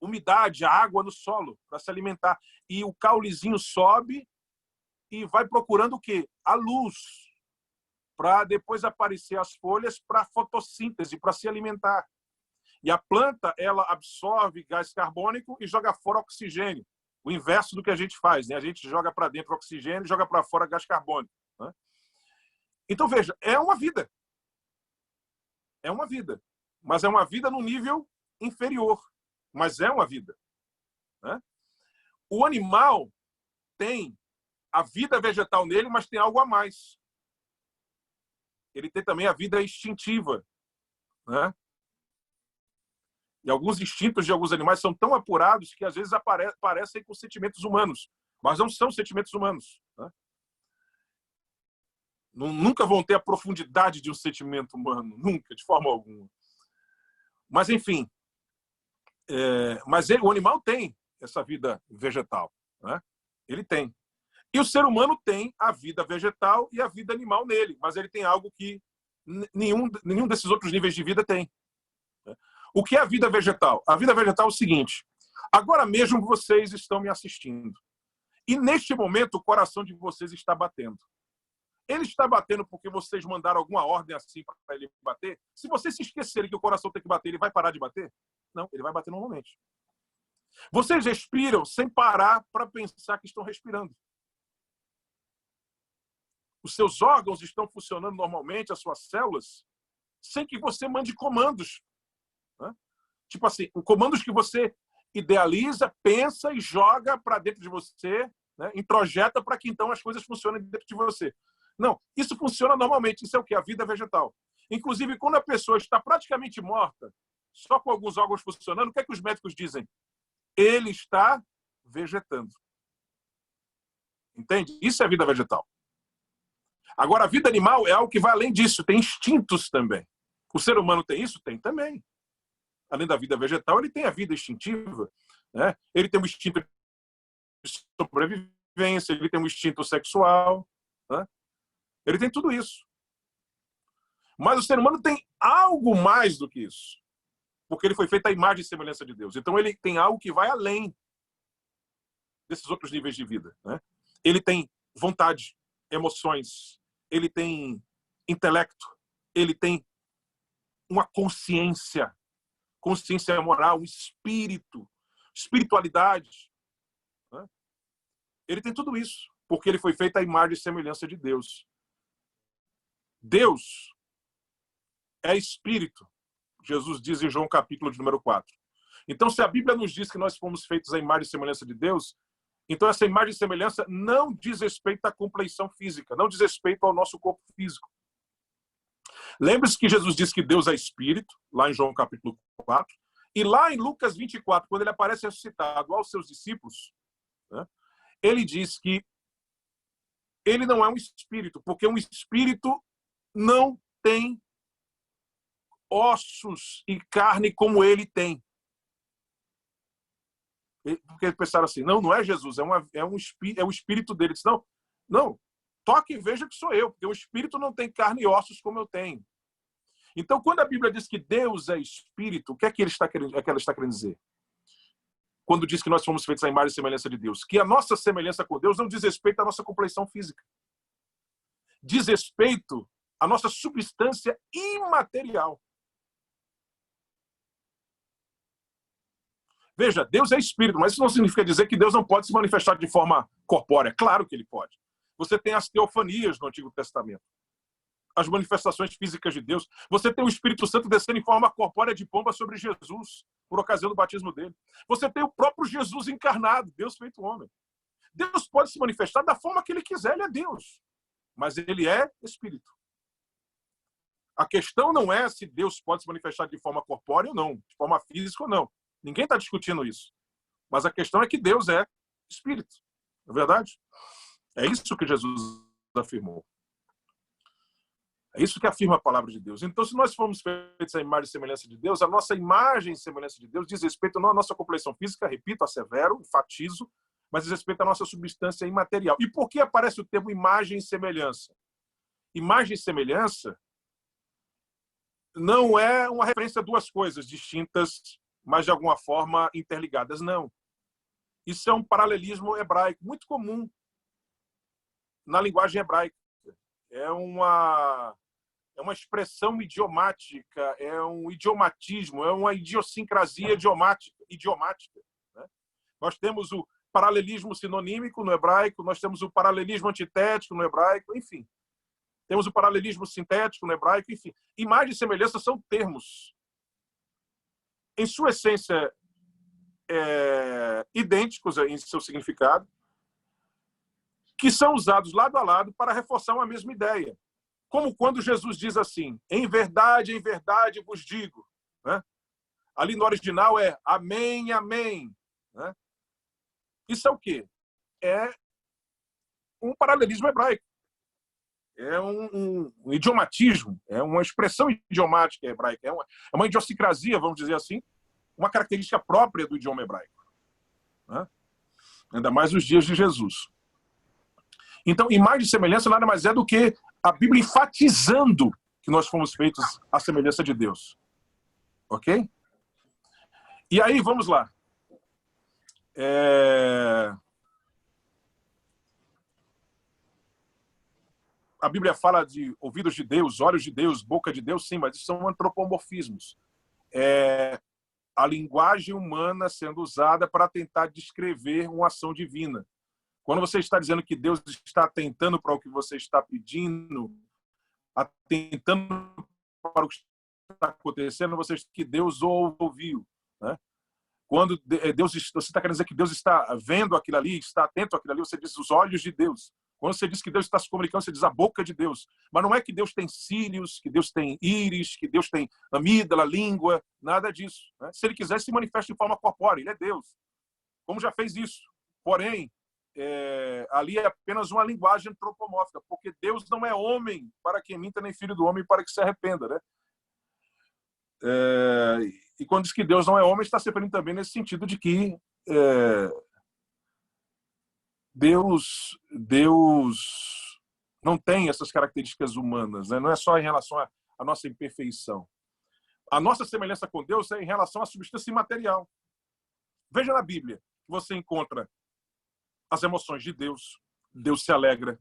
Speaker 1: umidade, água no solo para se alimentar. E o caulezinho sobe e vai procurando o quê? A luz, para depois aparecer as folhas para fotossíntese, para se alimentar. E a planta, ela absorve gás carbônico e joga fora oxigênio. O inverso do que a gente faz, né? A gente joga para dentro oxigênio e joga para fora gás carbônico, né? Então, veja, é uma vida. É uma vida. Mas é uma vida no nível inferior. Mas é uma vida, né? O animal tem a vida vegetal nele, mas tem algo a mais. Ele tem também a vida instintiva, né? E alguns instintos de alguns animais são tão apurados que às vezes parecem com sentimentos humanos, mas não são sentimentos humanos, né? Nunca vão ter a profundidade de um sentimento humano, nunca, de forma alguma. Mas, enfim, o animal tem essa vida vegetal, né? Ele tem. E o ser humano tem a vida vegetal e a vida animal nele, mas ele tem algo que nenhum desses outros níveis de vida tem. O que é a vida vegetal? A vida vegetal é o seguinte: agora mesmo vocês estão me assistindo. E neste momento o coração de vocês está batendo. Ele está batendo porque vocês mandaram alguma ordem assim para ele bater? Se vocês se esquecerem que o coração tem que bater, ele vai parar de bater? Não, ele vai bater normalmente. Vocês respiram sem parar para pensar que estão respirando. Os seus órgãos estão funcionando normalmente, as suas células, sem que você mande comandos, né? Tipo assim, comandos que você idealiza, pensa e joga para dentro de você, né? Introjeta para que então as coisas funcionem dentro de você. Não, isso funciona normalmente. Isso é o que? A vida vegetal. Inclusive, quando a pessoa está praticamente morta, só com alguns órgãos funcionando, o que é que os médicos dizem? Ele está vegetando. Entende? Isso é a vida vegetal. Agora, a vida animal é algo que vai além disso. Tem instintos também. O ser humano tem isso? Tem também. Além da vida vegetal, ele tem a vida instintiva, né? Ele tem um instinto de sobrevivência, ele tem um instinto sexual, né? Ele tem tudo isso. Mas o ser humano tem algo mais do que isso. Porque ele foi feito à imagem e semelhança de Deus. Então ele tem algo que vai além desses outros níveis de vida, né? Ele tem vontade, emoções, ele tem intelecto, ele tem uma consciência moral, um espírito, espiritualidade, né? Ele tem tudo isso, porque ele foi feito à imagem e semelhança de Deus. Deus é espírito, Jesus diz em João capítulo de número 4. Então, se a Bíblia nos diz que nós fomos feitos à imagem e semelhança de Deus, Então, essa imagem e semelhança não diz respeito à compleição física, não diz respeito ao nosso corpo físico. Lembre-se que Jesus diz que Deus é espírito, lá em João capítulo 4, e lá em Lucas 24, quando ele aparece ressuscitado aos seus discípulos, né, ele diz que ele não é um espírito, porque um espírito não tem ossos e carne como ele tem. Porque eles pensaram assim, não é Jesus, é o espírito dele. Ele disse, não, toque e veja que sou eu, porque o espírito não tem carne e ossos como eu tenho. Então, quando a Bíblia diz que Deus é espírito, o que é que ela está querendo dizer? Quando diz que nós fomos feitos à imagem e semelhança de Deus, que a nossa semelhança com Deus não diz respeito à nossa compleição física. Diz respeito à nossa substância imaterial. Veja, Deus é espírito, mas isso não significa dizer que Deus não pode se manifestar de forma corpórea. Claro que ele pode. Você tem as teofanias no Antigo Testamento, as manifestações físicas de Deus. Você tem o Espírito Santo descendo em forma corpórea de pomba sobre Jesus, por ocasião do batismo dele. Você tem o próprio Jesus encarnado, Deus feito homem. Deus pode se manifestar da forma que ele quiser, ele é Deus. Mas ele é espírito. A questão não é se Deus pode se manifestar de forma corpórea ou não, de forma física ou não. Ninguém está discutindo isso. Mas a questão é que Deus é espírito. Não é verdade? É isso que Jesus afirmou. É isso que afirma a palavra de Deus. Então, se nós formos feitos à imagem e semelhança de Deus, a nossa imagem e semelhança de Deus diz respeito não à nossa compleição física, repito, assevero, enfatizo, mas diz respeito à nossa substância imaterial. E por que aparece o termo imagem e semelhança? Imagem e semelhança não é uma referência a duas coisas distintas, mas de alguma forma interligadas. Não. Isso é um paralelismo hebraico muito comum na linguagem hebraica. É uma expressão idiomática, é um idiomatismo, é uma idiosincrasia idiomática. Né? Nós temos o paralelismo sinonímico no hebraico, nós temos o paralelismo antitético no hebraico, enfim. Temos o paralelismo sintético no hebraico, enfim. Imagem e semelhança são termos, em sua essência, idênticos em seu significado, que são usados lado a lado para reforçar uma mesma ideia. Como quando Jesus diz assim, em verdade vos digo. Né? Ali no original é amém, amém. Né? Isso é o quê? É um paralelismo hebraico. É um idiomatismo, é uma expressão idiomática hebraica, é uma idiosincrasia, vamos dizer assim, uma característica própria do idioma hebraico. Né? Ainda mais nos dias de Jesus. Então, imagem e semelhança nada mais é do que a Bíblia enfatizando que nós fomos feitos à semelhança de Deus. Ok? E aí, vamos lá. A Bíblia fala de ouvidos de Deus, olhos de Deus, boca de Deus, sim, mas isso são antropomorfismos. A linguagem humana sendo usada para tentar descrever uma ação divina. Quando você está dizendo que Deus está atentando para o que você está pedindo, atentando para o que está acontecendo, você diz que Deus ouviu. Né? Quando você está querendo dizer que Deus está vendo aquilo ali, está atento àquilo ali, você diz os olhos de Deus. Quando você diz que Deus está se comunicando, você diz a boca de Deus. Mas não é que Deus tem cílios, que Deus tem íris, que Deus tem amígdala, língua, nada disso. Né? Se ele quiser, se manifesta de forma corpórea, ele é Deus. Como já fez isso. Porém, ali é apenas uma linguagem antropomórfica, porque Deus não é homem para que minta, nem filho do homem para que se arrependa. Né? E quando diz que Deus não é homem, está se referindo também nesse sentido de que Deus não tem essas características humanas, né? Não é só em relação à nossa imperfeição. A nossa semelhança com Deus é em relação à substância imaterial. Veja na Bíblia, você encontra as emoções de Deus. Deus se alegra,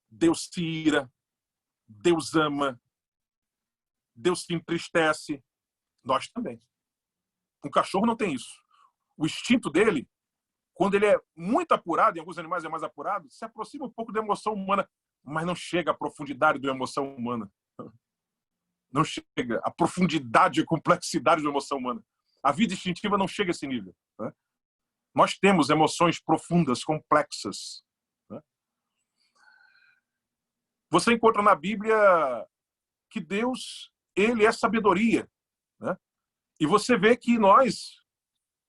Speaker 1: Deus se ira, Deus ama, Deus se entristece. Nós também. Um cachorro não tem isso. O instinto dele, quando ele é muito apurado, em alguns animais é mais apurado, se aproxima um pouco da emoção humana, mas não chega à profundidade da emoção humana. Não chega à profundidade e complexidade da emoção humana. A vida instintiva não chega a esse nível. Né? Nós temos emoções profundas, complexas. Né? Você encontra na Bíblia que Deus, ele é sabedoria. Né? E você vê que nós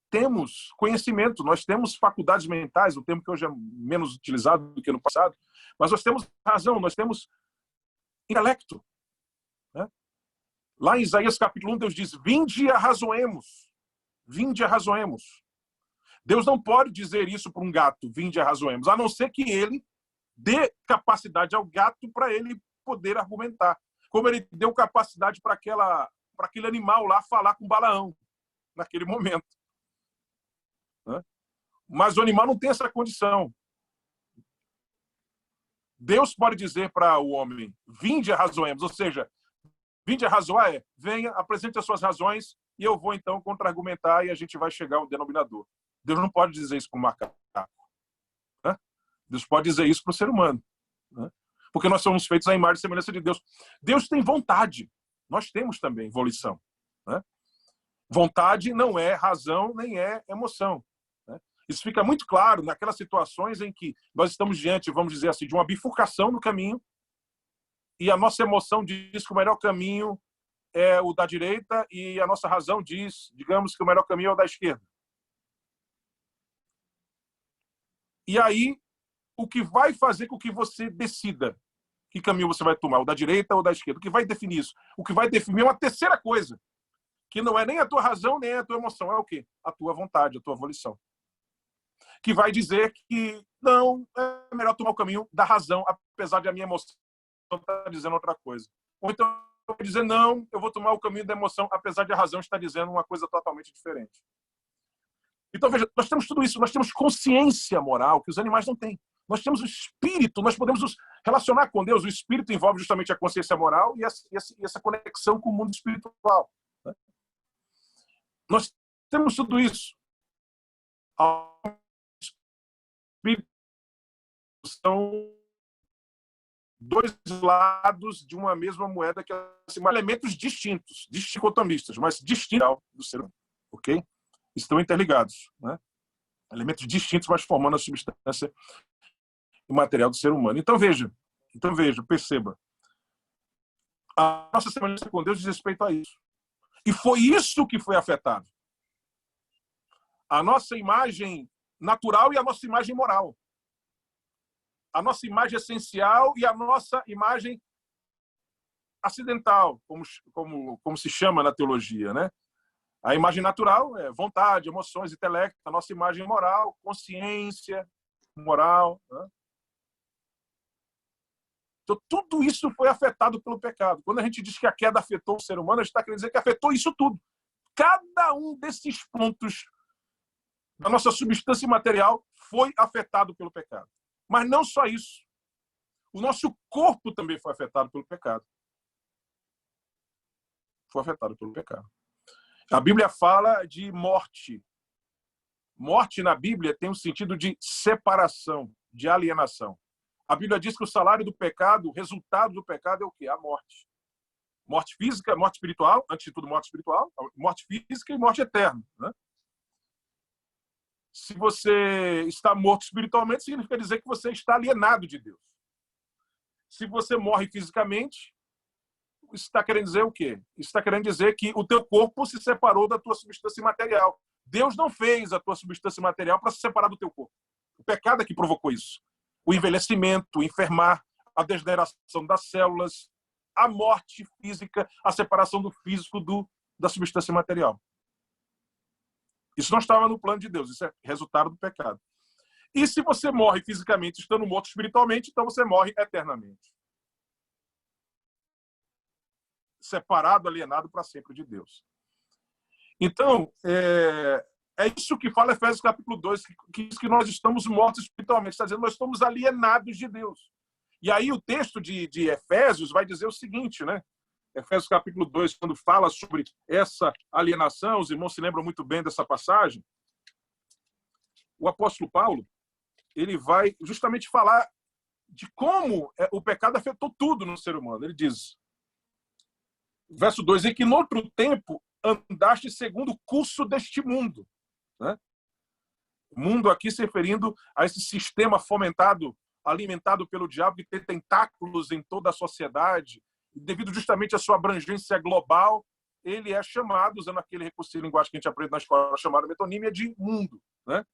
Speaker 1: temos conhecimento, nós temos faculdades mentais, um termo que hoje é menos utilizado do que no passado, mas nós temos razão, nós temos intelecto. Né? Lá em Isaías capítulo 1, Deus diz, vinde e arrazoemos. Vinde e arrazoemos. Deus não pode dizer isso para um gato, vinde e arrazoemos, a não ser que ele dê capacidade ao gato para ele poder argumentar. Como ele deu capacidade para aquele animal lá falar com Balaão, naquele momento. Né? Mas o animal não tem essa condição. Deus pode dizer para o homem, vinde e arrazoemos, ou seja, vinde a razoar venha, apresente as suas razões e eu vou então contra-argumentar e a gente vai chegar ao denominador. Deus não pode dizer isso para o macaco. Né? Deus pode dizer isso para o ser humano. Né? Porque nós somos feitos à imagem e semelhança de Deus. Deus tem vontade. Nós temos também volição. Né? Vontade não é razão, nem é emoção. Né? Isso fica muito claro naquelas situações em que nós estamos diante, vamos dizer assim, de uma bifurcação no caminho e a nossa emoção diz que o melhor caminho é o da direita e a nossa razão diz, digamos, que o melhor caminho é o da esquerda. E aí, o que vai fazer com que você decida que caminho você vai tomar, o da direita ou da esquerda? O que vai definir isso? O que vai definir é uma terceira coisa, que não é nem a tua razão, nem a tua emoção. É o quê? A tua vontade, a tua volição. Que vai dizer que não, é melhor tomar o caminho da razão, apesar de a minha emoção estar dizendo outra coisa. Ou então, eu vou dizer, não, eu vou tomar o caminho da emoção, apesar de a razão estar dizendo uma coisa totalmente diferente. Então, veja, nós temos tudo isso, nós temos consciência moral que os animais não têm. Nós temos o espírito, nós podemos nos relacionar com Deus. O espírito envolve justamente a consciência moral e essa conexão com o mundo espiritual. Né? Nós temos tudo isso. O espírito são dois lados de uma mesma moeda que são elementos distintos, dicotomistas, mas distintos do ser humano. Ok? Estão interligados, né? Elementos distintos, mas formando a substância material do ser humano. Então veja, perceba. A nossa semelhança com Deus diz respeito a isso. E foi isso que foi afetado. A nossa imagem natural e a nossa imagem moral. A nossa imagem essencial e a nossa imagem acidental, como se chama na teologia, né? A imagem natural é vontade, emoções, intelecto. A nossa imagem moral, consciência moral. Né? Então, tudo isso foi afetado pelo pecado. Quando a gente diz que a queda afetou o ser humano, a gente está querendo dizer que afetou isso tudo. Cada um desses pontos da nossa substância material foi afetado pelo pecado. Mas não só isso. O nosso corpo também foi afetado pelo pecado. Foi afetado pelo pecado. A Bíblia fala de morte. Morte na Bíblia tem um sentido de separação, de alienação. A Bíblia diz que o salário do pecado, o resultado do pecado é o quê? A morte. Morte física, morte espiritual, antes de tudo morte espiritual, morte física e morte eterna. Né? Se você está morto espiritualmente, significa dizer que você está alienado de Deus. Se você morre fisicamente, isso está querendo dizer o quê? Isso está querendo dizer que o teu corpo se separou da tua substância material. Deus não fez a tua substância material para se separar do teu corpo. O pecado é que provocou isso. O envelhecimento, o enfermar, a degeneração das células, a morte física, a separação do físico da substância material. Isso não estava no plano de Deus, isso é resultado do pecado. E se você morre fisicamente estando morto espiritualmente, então você morre eternamente. Separado, alienado para sempre de Deus. Então, é isso que fala Efésios capítulo 2, que diz que nós estamos mortos espiritualmente. Está dizendo que nós estamos alienados de Deus. E aí o texto de Efésios vai dizer o seguinte, né? Efésios capítulo 2, quando fala sobre essa alienação, os irmãos se lembram muito bem dessa passagem, o apóstolo Paulo, ele vai justamente falar de como o pecado afetou tudo no ser humano. Ele diz, verso 2, em que no outro tempo andaste segundo o curso deste mundo. Né? Mundo aqui se referindo a esse sistema fomentado, alimentado pelo diabo, que tem tentáculos em toda a sociedade, e devido justamente à sua abrangência global, ele é chamado, usando aquele recurso de linguagem que a gente aprende na escola, chamado metonímia, de mundo. Né?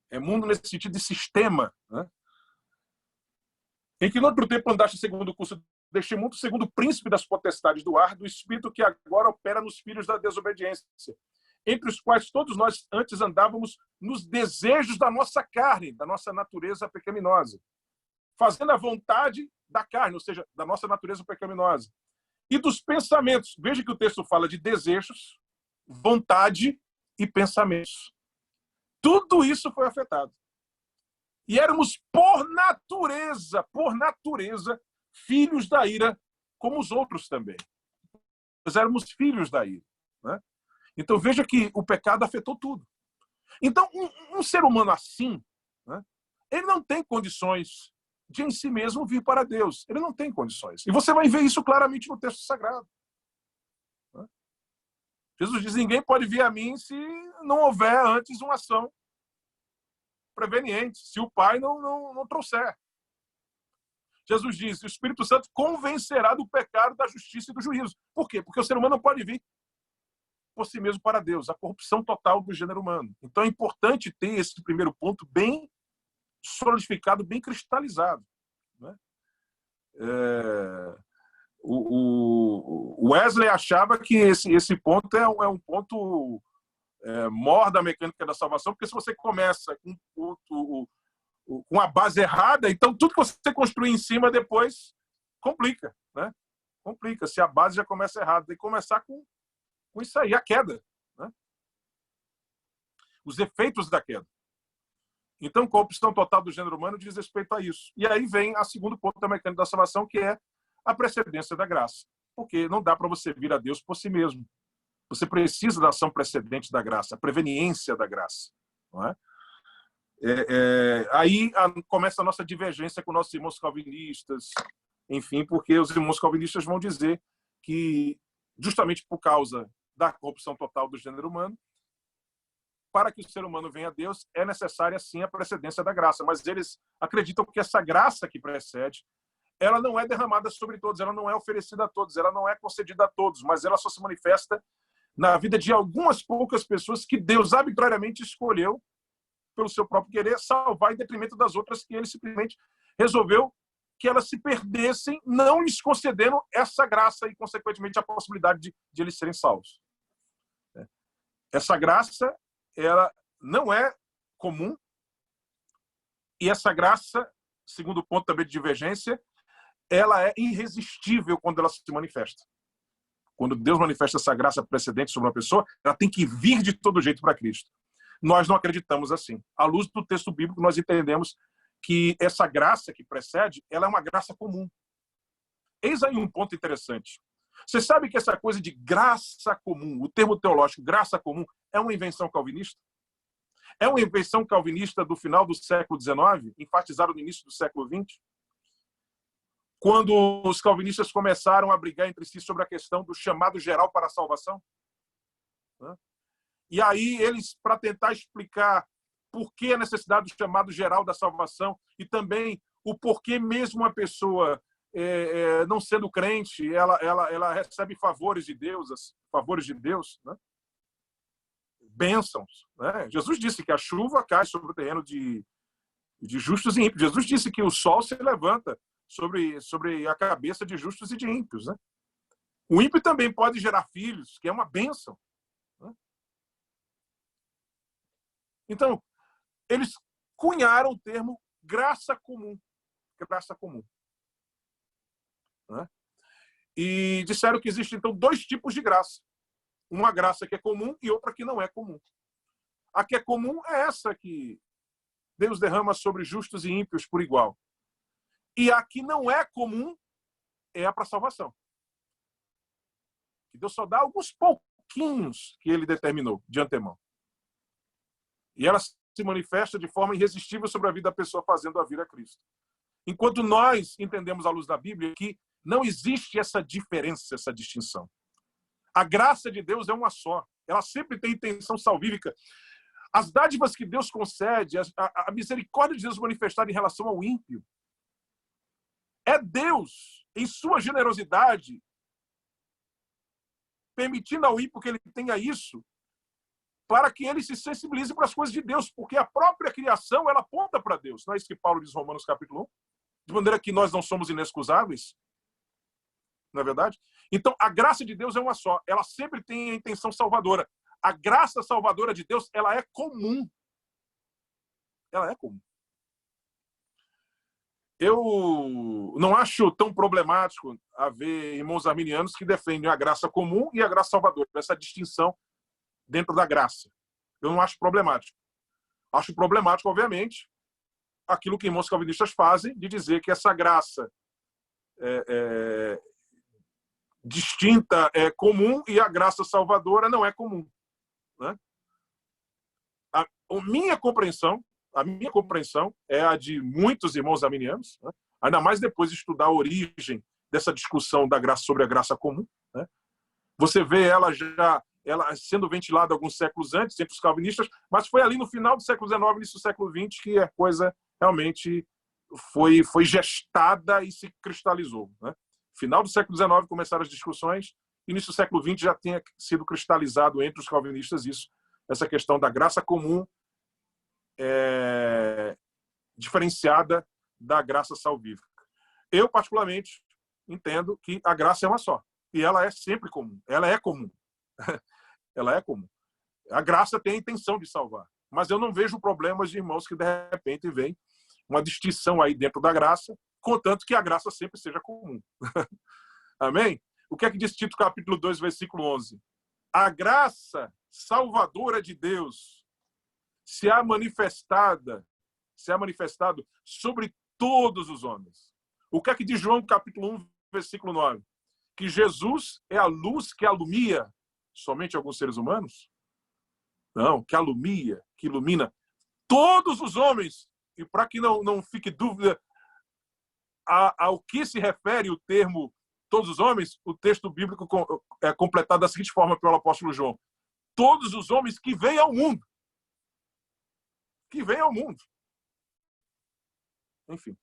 Speaker 1: É mundo nesse sentido de sistema. Né? Em que no outro tempo andaste segundo o curso deste mundo, segundo o príncipe das potestades do ar, do espírito que agora opera nos filhos da desobediência, entre os quais todos nós antes andávamos nos desejos da nossa carne, da nossa natureza pecaminosa, fazendo a vontade da carne, ou seja, da nossa natureza pecaminosa, e dos pensamentos. Veja que o texto fala de desejos, vontade e pensamentos. Tudo isso foi afetado. E éramos, por natureza, filhos da ira, como os outros também. Nós éramos filhos da ira. Né? Então, veja que o pecado afetou tudo. Então, um ser humano assim, né, ele não tem condições de em si mesmo vir para Deus. Ele não tem condições. E você vai ver isso claramente no texto sagrado. Né? Jesus diz, ninguém pode vir a mim se não houver antes uma ação preveniente, se o Pai não trouxer. Jesus diz, o Espírito Santo convencerá do pecado, da justiça e do juízo. Por quê? Porque o ser humano não pode vir por si mesmo para Deus, a corrupção total do gênero humano. Então é importante ter esse primeiro ponto bem solidificado, bem cristalizado. Né? O Wesley achava que esse ponto é um ponto mor da mecânica da salvação, porque se você começa com a base errada, então tudo que você construir em cima depois complica. Né? Complica, se a base já começa errada. Tem que começar com isso aí, a queda. Né? Os efeitos da queda. Então, corrupção total do gênero humano diz respeito a isso. E aí vem a segundo ponto da mecânica da salvação, que é a precedência da graça. Porque não dá para você vir a Deus por si mesmo. Você precisa da ação precedente da graça, a preveniência da graça. Não é? Aí começa a nossa divergência com nossos irmãos calvinistas, enfim, porque os irmãos calvinistas vão dizer que, justamente por causa da corrupção total do gênero humano, para que o ser humano venha a Deus, é necessária, sim, a precedência da graça. Mas eles acreditam que essa graça que precede, ela não é derramada sobre todos, ela não é oferecida a todos, ela não é concedida a todos, mas ela só se manifesta na vida de algumas poucas pessoas que Deus arbitrariamente escolheu, pelo seu próprio querer, salvar em detrimento das outras que ele simplesmente resolveu que elas se perdessem, não lhes concedendo essa graça e, consequentemente, a possibilidade de eles serem salvos. Essa graça, ela não é comum, e essa graça, segundo o ponto também de divergência, ela é irresistível quando ela se manifesta. Quando Deus manifesta essa graça precedente sobre uma pessoa, ela tem que vir de todo jeito para Cristo. Nós não acreditamos assim. À luz do texto bíblico, nós entendemos que essa graça que precede, ela é uma graça comum. Eis aí um ponto interessante. Você sabe que essa coisa de graça comum, o termo teológico graça comum, é uma invenção calvinista? É uma invenção calvinista do final do século XIX, enfatizada no início do século XX? Quando os calvinistas começaram a brigar entre si sobre a questão do chamado geral para a salvação? E aí eles, para tentar explicar por que a necessidade do chamado geral da salvação e também o porquê mesmo uma pessoa não sendo crente, ela recebe favores de Deus, né? Bênçãos. Né? Jesus disse que a chuva cai sobre o terreno de justos e ímpios. Jesus disse que o sol se levanta sobre a cabeça de justos e de ímpios. Né? O ímpio também pode gerar filhos, que é uma bênção. Né? Então, eles cunharam o termo graça comum. Graça comum. Né? E disseram que existem, então, dois tipos de graça. Uma graça que é comum e outra que não é comum. A que é comum é essa que Deus derrama sobre justos e ímpios por igual. E a que não é comum é a para salvação. Deus só dá alguns pouquinhos que ele determinou de antemão. E ela se manifesta de forma irresistível sobre a vida da pessoa fazendo a vir a Cristo. Enquanto nós entendemos à luz da Bíblia que não existe essa diferença, essa distinção. A graça de Deus é uma só. Ela sempre tem intenção salvífica. As dádivas que Deus concede, a misericórdia de Deus manifestada em relação ao ímpio, é Deus, em sua generosidade, permitindo ao ímpio que ele tenha isso, para que ele se sensibilize para as coisas de Deus, porque a própria criação, ela aponta para Deus. Não é isso que Paulo diz em Romanos capítulo 1? De maneira que nós não somos inexcusáveis, não é verdade? Então, a graça de Deus é uma só. Ela sempre tem a intenção salvadora. A graça salvadora de Deus, ela é comum. Ela é comum. Eu não acho tão problemático haver irmãos arminianos que defendem a graça comum e a graça salvadora, essa distinção dentro da graça. Eu não acho problemático. Acho problemático, obviamente, aquilo que irmãos calvinistas fazem, de dizer que essa graça distinta é comum e a graça salvadora não é comum. Né? A minha compreensão é a de muitos irmãos arminianos, né? Ainda mais depois de estudar a origem dessa discussão da graça sobre a graça comum. Né? Você vê ela sendo ventilada alguns séculos antes, entre os calvinistas, mas foi ali no final do século XIX, início do século XX, que a coisa realmente foi gestada e se cristalizou. Né? Final do século XIX começaram as discussões, início do século XX já tinha sido cristalizado entre os calvinistas isso, essa questão da graça comum diferenciada da graça salvífica. Eu, particularmente, entendo que a graça é uma só. E ela é sempre comum. Ela é comum. Ela é comum. A graça tem a intenção de salvar. Mas eu não vejo problemas de irmãos que, de repente, vem uma distinção aí dentro da graça, contanto que a graça sempre seja comum. Amém? O que é que diz Tito capítulo 2, versículo 11? A graça salvadora de Deus se há manifestado sobre todos os homens. O que é que diz João capítulo 1, versículo 9? Que Jesus é a luz que alumia somente alguns seres humanos? Não, que alumia, que ilumina todos os homens. E para que não fique dúvida ao que se refere o termo todos os homens, o texto bíblico é completado da seguinte forma pelo apóstolo João: todos os homens que vêm ao mundo. Que vêm ao mundo. Enfim.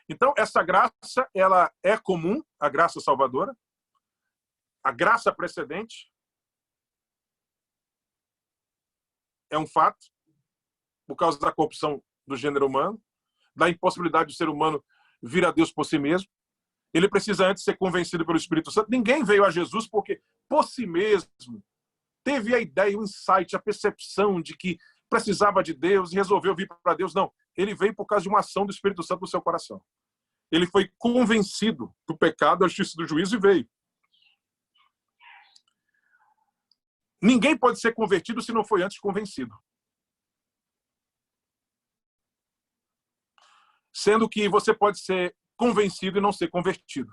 Speaker 1: Então, essa graça, ela é comum, a graça salvadora, a graça precedente é um fato, por causa da corrupção do gênero humano, da impossibilidade do ser humano vir a Deus por si mesmo. Ele precisa antes ser convencido pelo Espírito Santo. Ninguém veio a Jesus porque, por si mesmo, teve a ideia, o insight, a percepção de que precisava de Deus e resolveu vir para Deus. Não, ele veio por causa de uma ação do Espírito Santo no seu coração. Ele foi convencido do pecado, da justiça e do juízo e veio. Ninguém pode ser convertido se não foi antes convencido. Sendo que você pode ser convencido e não ser convertido.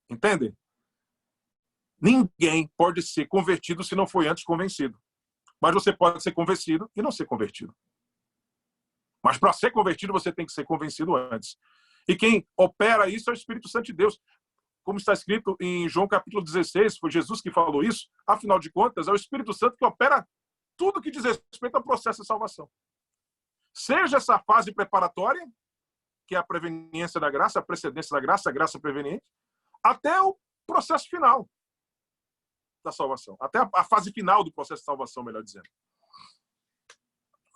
Speaker 1: Entendem? Ninguém pode ser convertido se não foi antes convencido. Mas você pode ser convencido e não ser convertido. Mas para ser convertido, você tem que ser convencido antes. E quem opera isso é o Espírito Santo de Deus. Como está escrito em João capítulo 16, foi Jesus que falou isso. Afinal de contas, é o Espírito Santo que opera tudo que diz respeito ao processo de salvação. Seja essa fase preparatória, que é a preveniência da graça, a precedência da graça, a graça preveniente, até o processo final da salvação. Até a fase final do processo de salvação, melhor dizendo.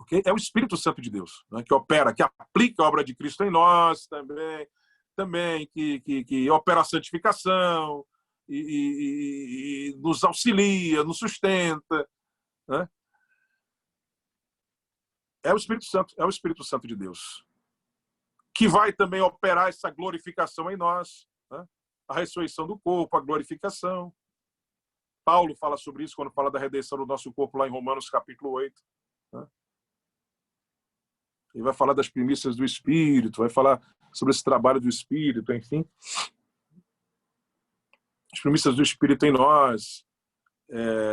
Speaker 1: Okay? É o Espírito Santo de Deus, né, que opera, que aplica a obra de Cristo em nós também que opera a santificação e nos auxilia, nos sustenta. Né? É o Espírito Santo de Deus, que vai também operar essa glorificação em nós, né? A ressurreição do corpo, a glorificação. Paulo fala sobre isso quando fala da redenção do nosso corpo lá em Romanos capítulo 8. Né? Ele vai falar das primícias do Espírito, vai falar sobre esse trabalho do Espírito, enfim. As primícias do Espírito em nós,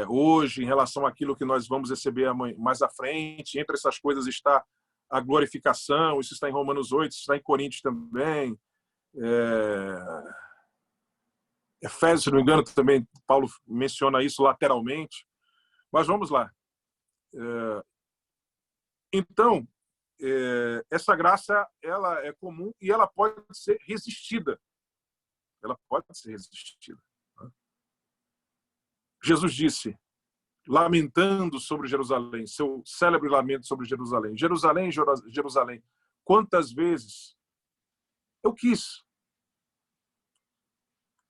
Speaker 1: hoje, em relação àquilo que nós vamos receber mais à frente, entre essas coisas está a glorificação, isso está em Romanos 8, isso está em Coríntios também. Efésios, se não me engano, também Paulo menciona isso lateralmente. Mas vamos lá. Então, essa graça ela é comum e ela pode ser resistida. Ela pode ser resistida. Jesus disse, lamentando sobre Jerusalém, seu célebre lamento sobre Jerusalém: Jerusalém, Jerusalém, quantas vezes eu quis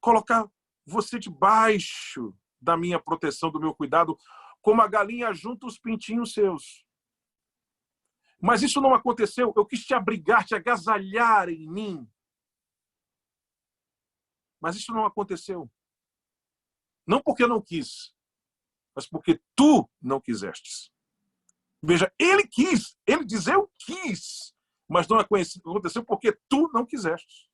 Speaker 1: colocar você debaixo da minha proteção, do meu cuidado, como a galinha junta os pintinhos seus. Mas isso não aconteceu. Eu quis te abrigar, te agasalhar em mim. Mas isso não aconteceu. Não porque eu não quis, mas porque tu não quisestes. Veja, ele quis. Ele diz, eu quis. Mas não aconteceu porque tu não quisestes.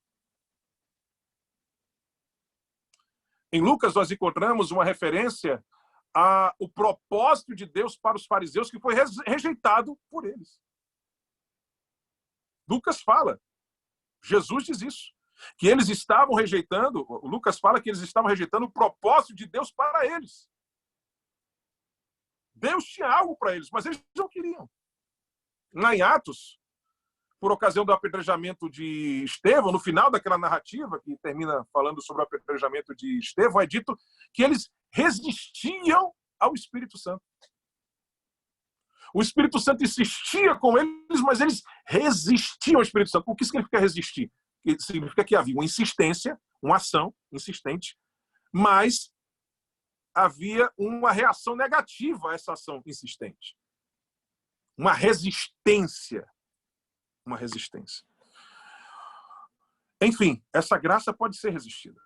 Speaker 1: Em Lucas, nós encontramos uma referência ao propósito de Deus para os fariseus, que foi rejeitado por eles. Lucas fala, Jesus diz isso, que eles estavam rejeitando, Lucas fala que eles estavam rejeitando o propósito de Deus para eles. Deus tinha algo para eles, mas eles não queriam. Lá em Atos, por ocasião do apedrejamento de Estevão, no final daquela narrativa, que termina falando sobre o apedrejamento de Estevão, é dito que eles resistiam ao Espírito Santo. O Espírito Santo insistia com eles, mas eles resistiam ao Espírito Santo. O que significa resistir? Significa que havia uma insistência, uma ação insistente, mas havia uma reação negativa a essa ação insistente. Uma resistência. Uma resistência. Enfim, essa graça pode ser resistida.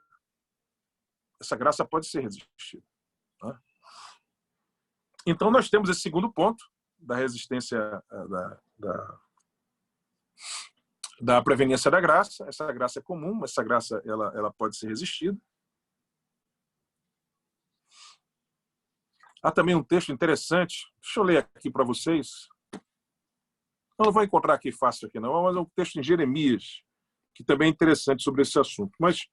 Speaker 1: Essa graça pode ser resistida. Então, nós temos esse segundo ponto da resistência da preveniência da graça. Essa graça é comum, mas essa graça ela pode ser resistida. Há também um texto interessante, deixa eu ler aqui para vocês. Eu não vou encontrar aqui fácil aqui não, mas é um texto em Jeremias, que também é interessante sobre esse assunto. Mas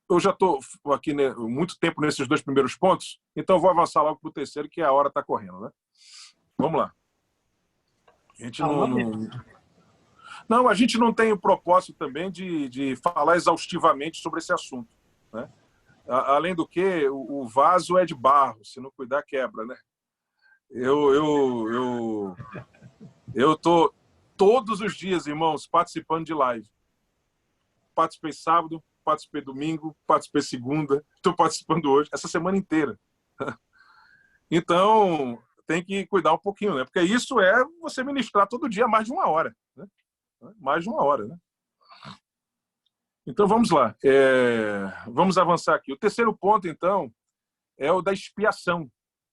Speaker 1: eu já estou aqui muito tempo nesses dois primeiros pontos, então eu vou avançar logo para o terceiro, que a hora está correndo, né? Vamos lá. A gente a gente não tem o propósito também de falar exaustivamente sobre esse assunto, né? Além do que, o vaso é de barro, se não cuidar, quebra, né? Eu estou todos os dias, irmãos, participando de live. Participei sábado, participei domingo, participei segunda, estou participando hoje, essa semana inteira. Então, tem que cuidar um pouquinho, né? Porque isso é você ministrar todo dia mais de 1 hora, né? Mais de 1 hora, né? Então, vamos lá. Vamos avançar aqui. O terceiro ponto, então, é o da expiação,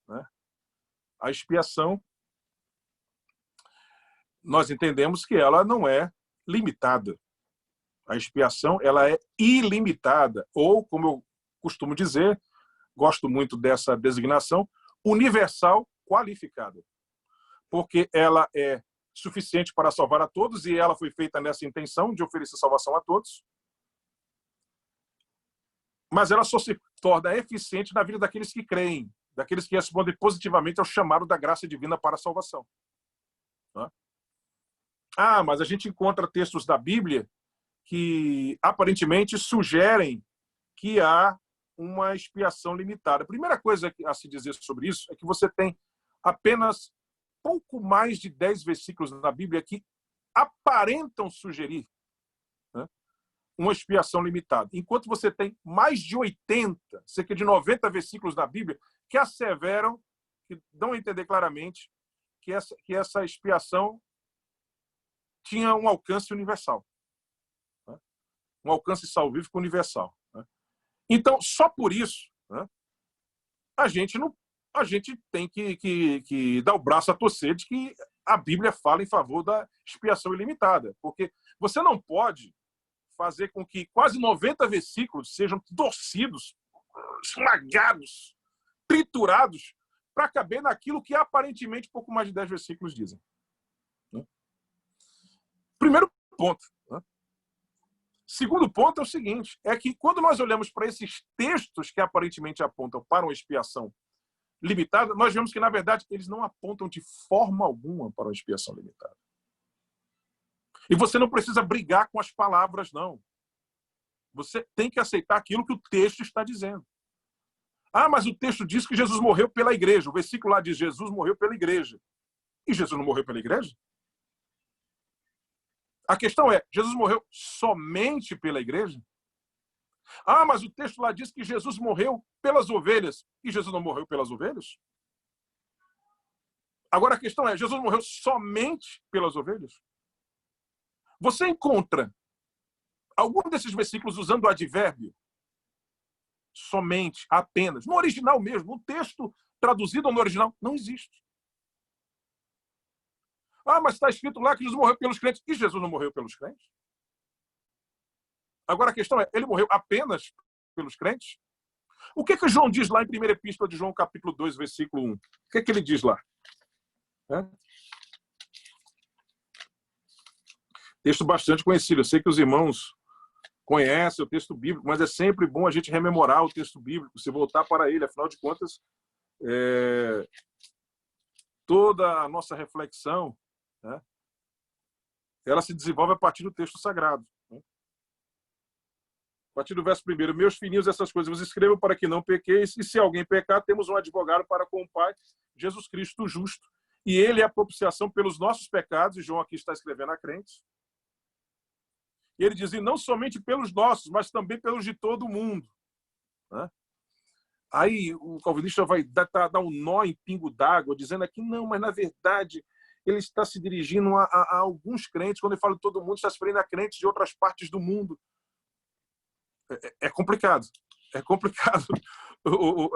Speaker 1: né? A expiação, nós entendemos que ela não é limitada. A expiação, ela é ilimitada, ou, como eu costumo dizer, gosto muito dessa designação, universal qualificada. Porque ela é suficiente para salvar a todos, e ela foi feita nessa intenção de oferecer salvação a todos, mas ela só se torna eficiente na vida daqueles que creem, daqueles que respondem positivamente ao chamado da graça divina para a salvação. Mas a gente encontra textos da Bíblia que aparentemente sugerem que há uma expiação limitada. A primeira coisa a se dizer sobre isso é que você tem apenas pouco mais de 10 versículos na Bíblia que aparentam sugerir, né, uma expiação limitada. Enquanto você tem mais de 80, cerca de 90 versículos na Bíblia que asseveram, que dão a entender claramente que essa expiação tinha um alcance universal. Né? Um alcance salvífico universal. Né? Então, só por isso, né, a gente tem que dar o braço a torcer de que a Bíblia fala em favor da expiação ilimitada. Porque você não pode fazer com que quase 90 versículos sejam torcidos, esmagados, triturados, para caber naquilo que aparentemente pouco mais de 10 versículos dizem. Primeiro ponto. Segundo ponto é o seguinte, é que quando nós olhamos para esses textos que aparentemente apontam para uma expiação limitada, nós vemos que, na verdade, eles não apontam de forma alguma para uma expiação limitada. E você não precisa brigar com as palavras, não. Você tem que aceitar aquilo que o texto está dizendo. Ah, mas o texto diz que Jesus morreu pela igreja. O versículo lá diz: Jesus morreu pela igreja. E Jesus não morreu pela igreja? A questão é, Jesus morreu somente pela igreja? Ah, mas o texto lá diz que Jesus morreu pelas ovelhas. E Jesus não morreu pelas ovelhas? Agora a questão é, Jesus morreu somente pelas ovelhas? Você encontra algum desses versículos usando o advérbio somente, apenas? No original mesmo, no texto traduzido no original, não existe. Ah, mas está escrito lá que Jesus morreu pelos crentes. E Jesus não morreu pelos crentes? Agora a questão é, ele morreu apenas pelos crentes? O que João diz lá em 1ª Epístola de João, capítulo 2, versículo 1? O que ele diz lá? Texto bastante conhecido. Eu sei que os irmãos conhecem o texto bíblico, mas é sempre bom a gente rememorar o texto bíblico, se voltar para ele. Afinal de contas, toda a nossa reflexão, ela se desenvolve a partir do texto sagrado. A partir do verso 1, meus filhinhos, essas coisas vos escrevo para que não pequeis, e se alguém pecar, temos um advogado para com o Pai, Jesus Cristo justo. E ele é a propiciação pelos nossos pecados, e João aqui está escrevendo a crentes. E ele diz, e não somente pelos nossos, mas também pelos de todo o mundo. Aí o calvinista vai dar um nó em pingo d'água, dizendo aqui, não, mas na verdade ele está se dirigindo a alguns crentes. Quando ele fala de todo mundo, está se referindo a crentes de outras partes do mundo. É complicado. É complicado.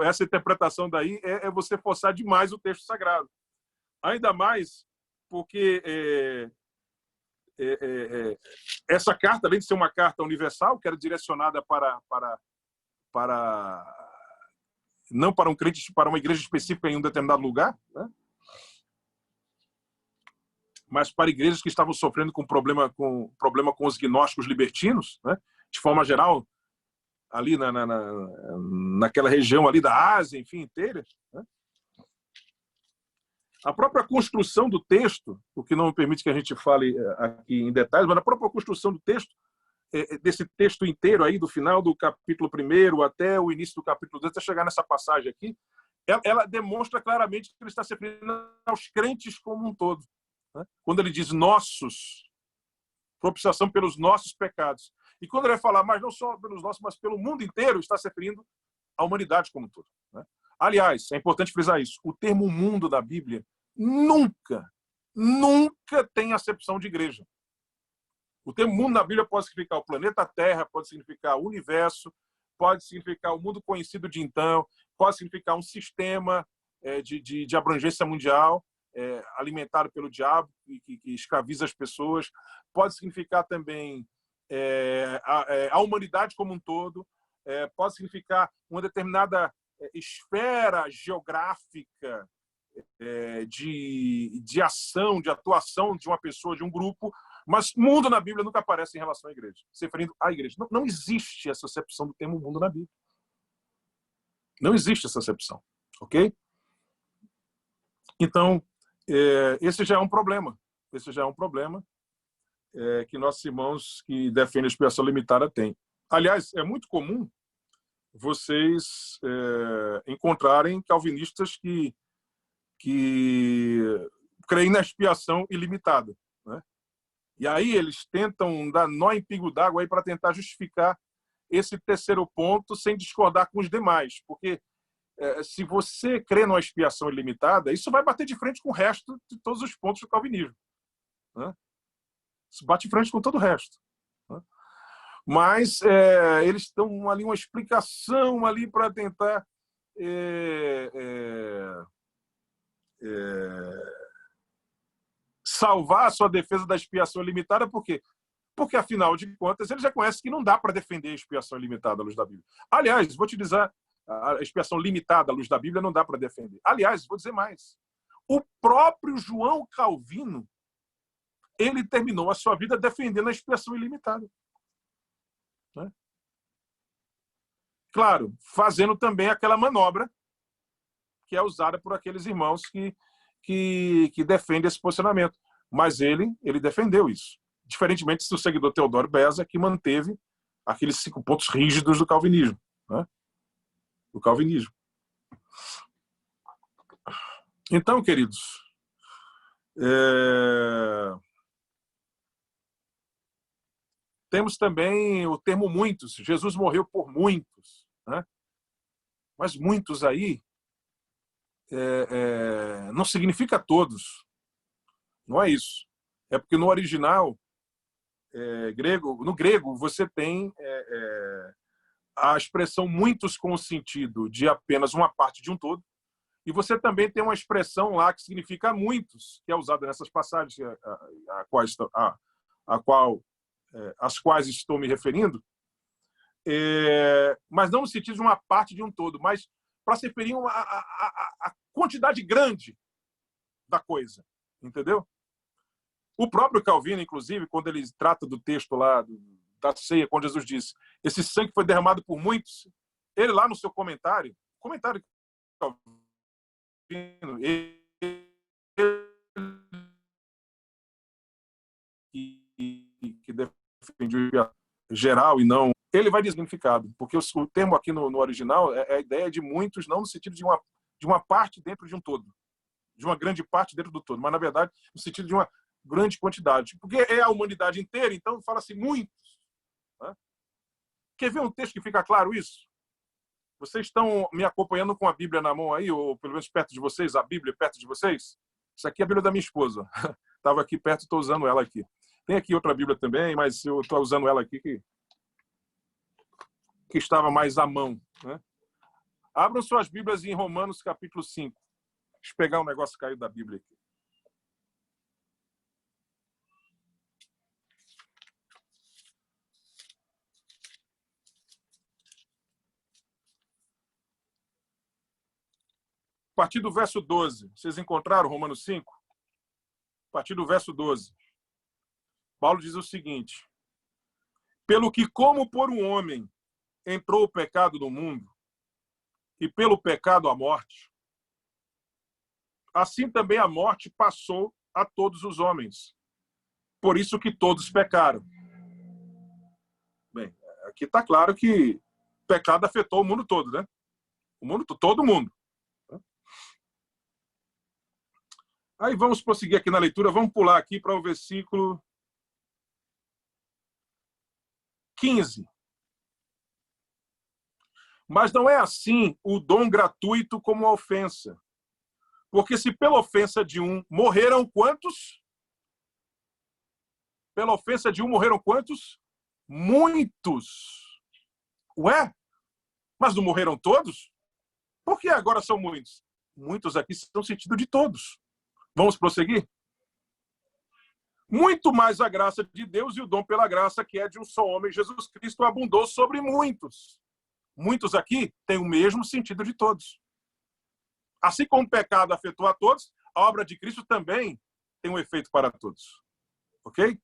Speaker 1: Essa interpretação daí é você forçar demais o texto sagrado. Ainda mais porque essa carta, além de ser uma carta universal, que era direcionada não para um crente, para uma igreja específica em um determinado lugar, mas para igrejas que estavam sofrendo com problema com os gnósticos libertinos, de forma geral, ali naquela região ali da Ásia, enfim, inteira. A própria construção do texto, o que não me permite que a gente fale aqui em detalhes, mas a própria construção do texto, desse texto inteiro aí, do final do capítulo 1 até o início do capítulo 2, até chegar nessa passagem aqui, ela demonstra claramente que ele está se referindo aos crentes como um todo. Quando ele diz nossos, propiciação pelos nossos pecados. E quando ele vai falar, mas não só pelos nossos, mas pelo mundo inteiro, está se referindo à humanidade como um todo. Aliás, é importante frisar isso, o termo mundo da Bíblia nunca tem acepção de igreja. O termo mundo na Bíblia pode significar o planeta Terra, pode significar o universo, pode significar o mundo conhecido de então, pode significar um sistema de abrangência mundial, alimentado pelo diabo, que escraviza as pessoas, pode significar também a humanidade como um todo, pode significar uma determinada esfera geográfica de ação, de atuação de uma pessoa, de um grupo, mas mundo na Bíblia nunca aparece em relação à igreja, se referindo à igreja. Não existe essa acepção do termo mundo na Bíblia. Não existe essa acepção, ok? Então, esse já é um problema. Esse já é um problema que nossos irmãos que defendem a expiação limitada têm. Aliás, é muito comum vocês encontrarem calvinistas que creem na expiação ilimitada. E aí eles tentam dar nó em pingo d'água para tentar justificar esse terceiro ponto sem discordar com os demais. Porque se você crê numa expiação ilimitada, isso vai bater de frente com o resto de todos os pontos do calvinismo. Isso bate de frente com todo o resto. Mas eles estão ali uma explicação ali para tentar salvar a sua defesa da expiação limitada. Por quê? Porque, afinal de contas, eles já conhecem que não dá para defender a expiação limitada à luz da Bíblia. Aliás, vou te dizer, a expiação limitada à luz da Bíblia não dá para defender. Aliás, vou dizer mais. O próprio João Calvino, ele terminou a sua vida defendendo a expiação ilimitada. Claro, fazendo também aquela manobra que é usada por aqueles irmãos que defendem esse posicionamento. Mas ele defendeu isso. Diferentemente do seguidor Teodoro Beza, que manteve aqueles 5 pontos rígidos do calvinismo. Né? Do calvinismo. Então, queridos, temos também o termo muitos. Jesus morreu por muitos. Né? Mas muitos aí não significa todos. Não é isso. É porque no original no grego, você tem a expressão muitos com o sentido de apenas uma parte de um todo, e você também tem uma expressão lá que significa muitos, que é usada nessas passagens às quais estou me referindo, mas não no sentido de uma parte de um todo, mas para se referir a quantidade grande da coisa, entendeu? O próprio Calvino, inclusive, quando ele trata do texto lá da ceia, quando Jesus diz esse sangue foi derramado por muitos, ele lá no seu comentário Calvino, que defende o geral e não... Ele vai dizer significado, porque o termo aqui no original é a ideia de muitos, não no sentido de uma parte dentro de um todo, de uma grande parte dentro do todo, mas, na verdade, no sentido de uma grande quantidade, porque é a humanidade inteira, então fala-se muitos. Né? Quer ver um texto que fica claro isso? Vocês estão me acompanhando com a Bíblia na mão aí, ou pelo menos perto de vocês, a Bíblia perto de vocês? Isso aqui é a Bíblia da minha esposa. Estava aqui perto, estou usando ela aqui. Tem aqui outra Bíblia também, mas eu estou usando ela aqui que estava mais à mão. Né? Abram suas Bíblias em Romanos capítulo 5. Deixa eu pegar um negócio caído da Bíblia aqui. A partir do verso 12. Vocês encontraram Romanos 5? A partir do verso 12. Paulo diz o seguinte: pelo que como por um homem entrou o pecado no mundo, e pelo pecado a morte, assim também a morte passou a todos os homens. Por isso que todos pecaram. Bem, aqui está claro que o pecado afetou o mundo todo, né? O mundo, todo mundo. Aí vamos prosseguir aqui na leitura, vamos pular aqui para o versículo 15. Mas não é assim o dom gratuito como a ofensa. Porque se pela ofensa de um morreram quantos? Pela ofensa de um morreram quantos? Muitos. Ué? Mas não morreram todos? Por que agora são muitos? Muitos aqui são sentido de todos. Vamos prosseguir? Muito mais a graça de Deus e o dom pela graça que é de um só homem, Jesus Cristo, abundou sobre muitos. Muitos aqui têm o mesmo sentido de todos. Assim como o pecado afetou a todos, a obra de Cristo também tem um efeito para todos. Ok?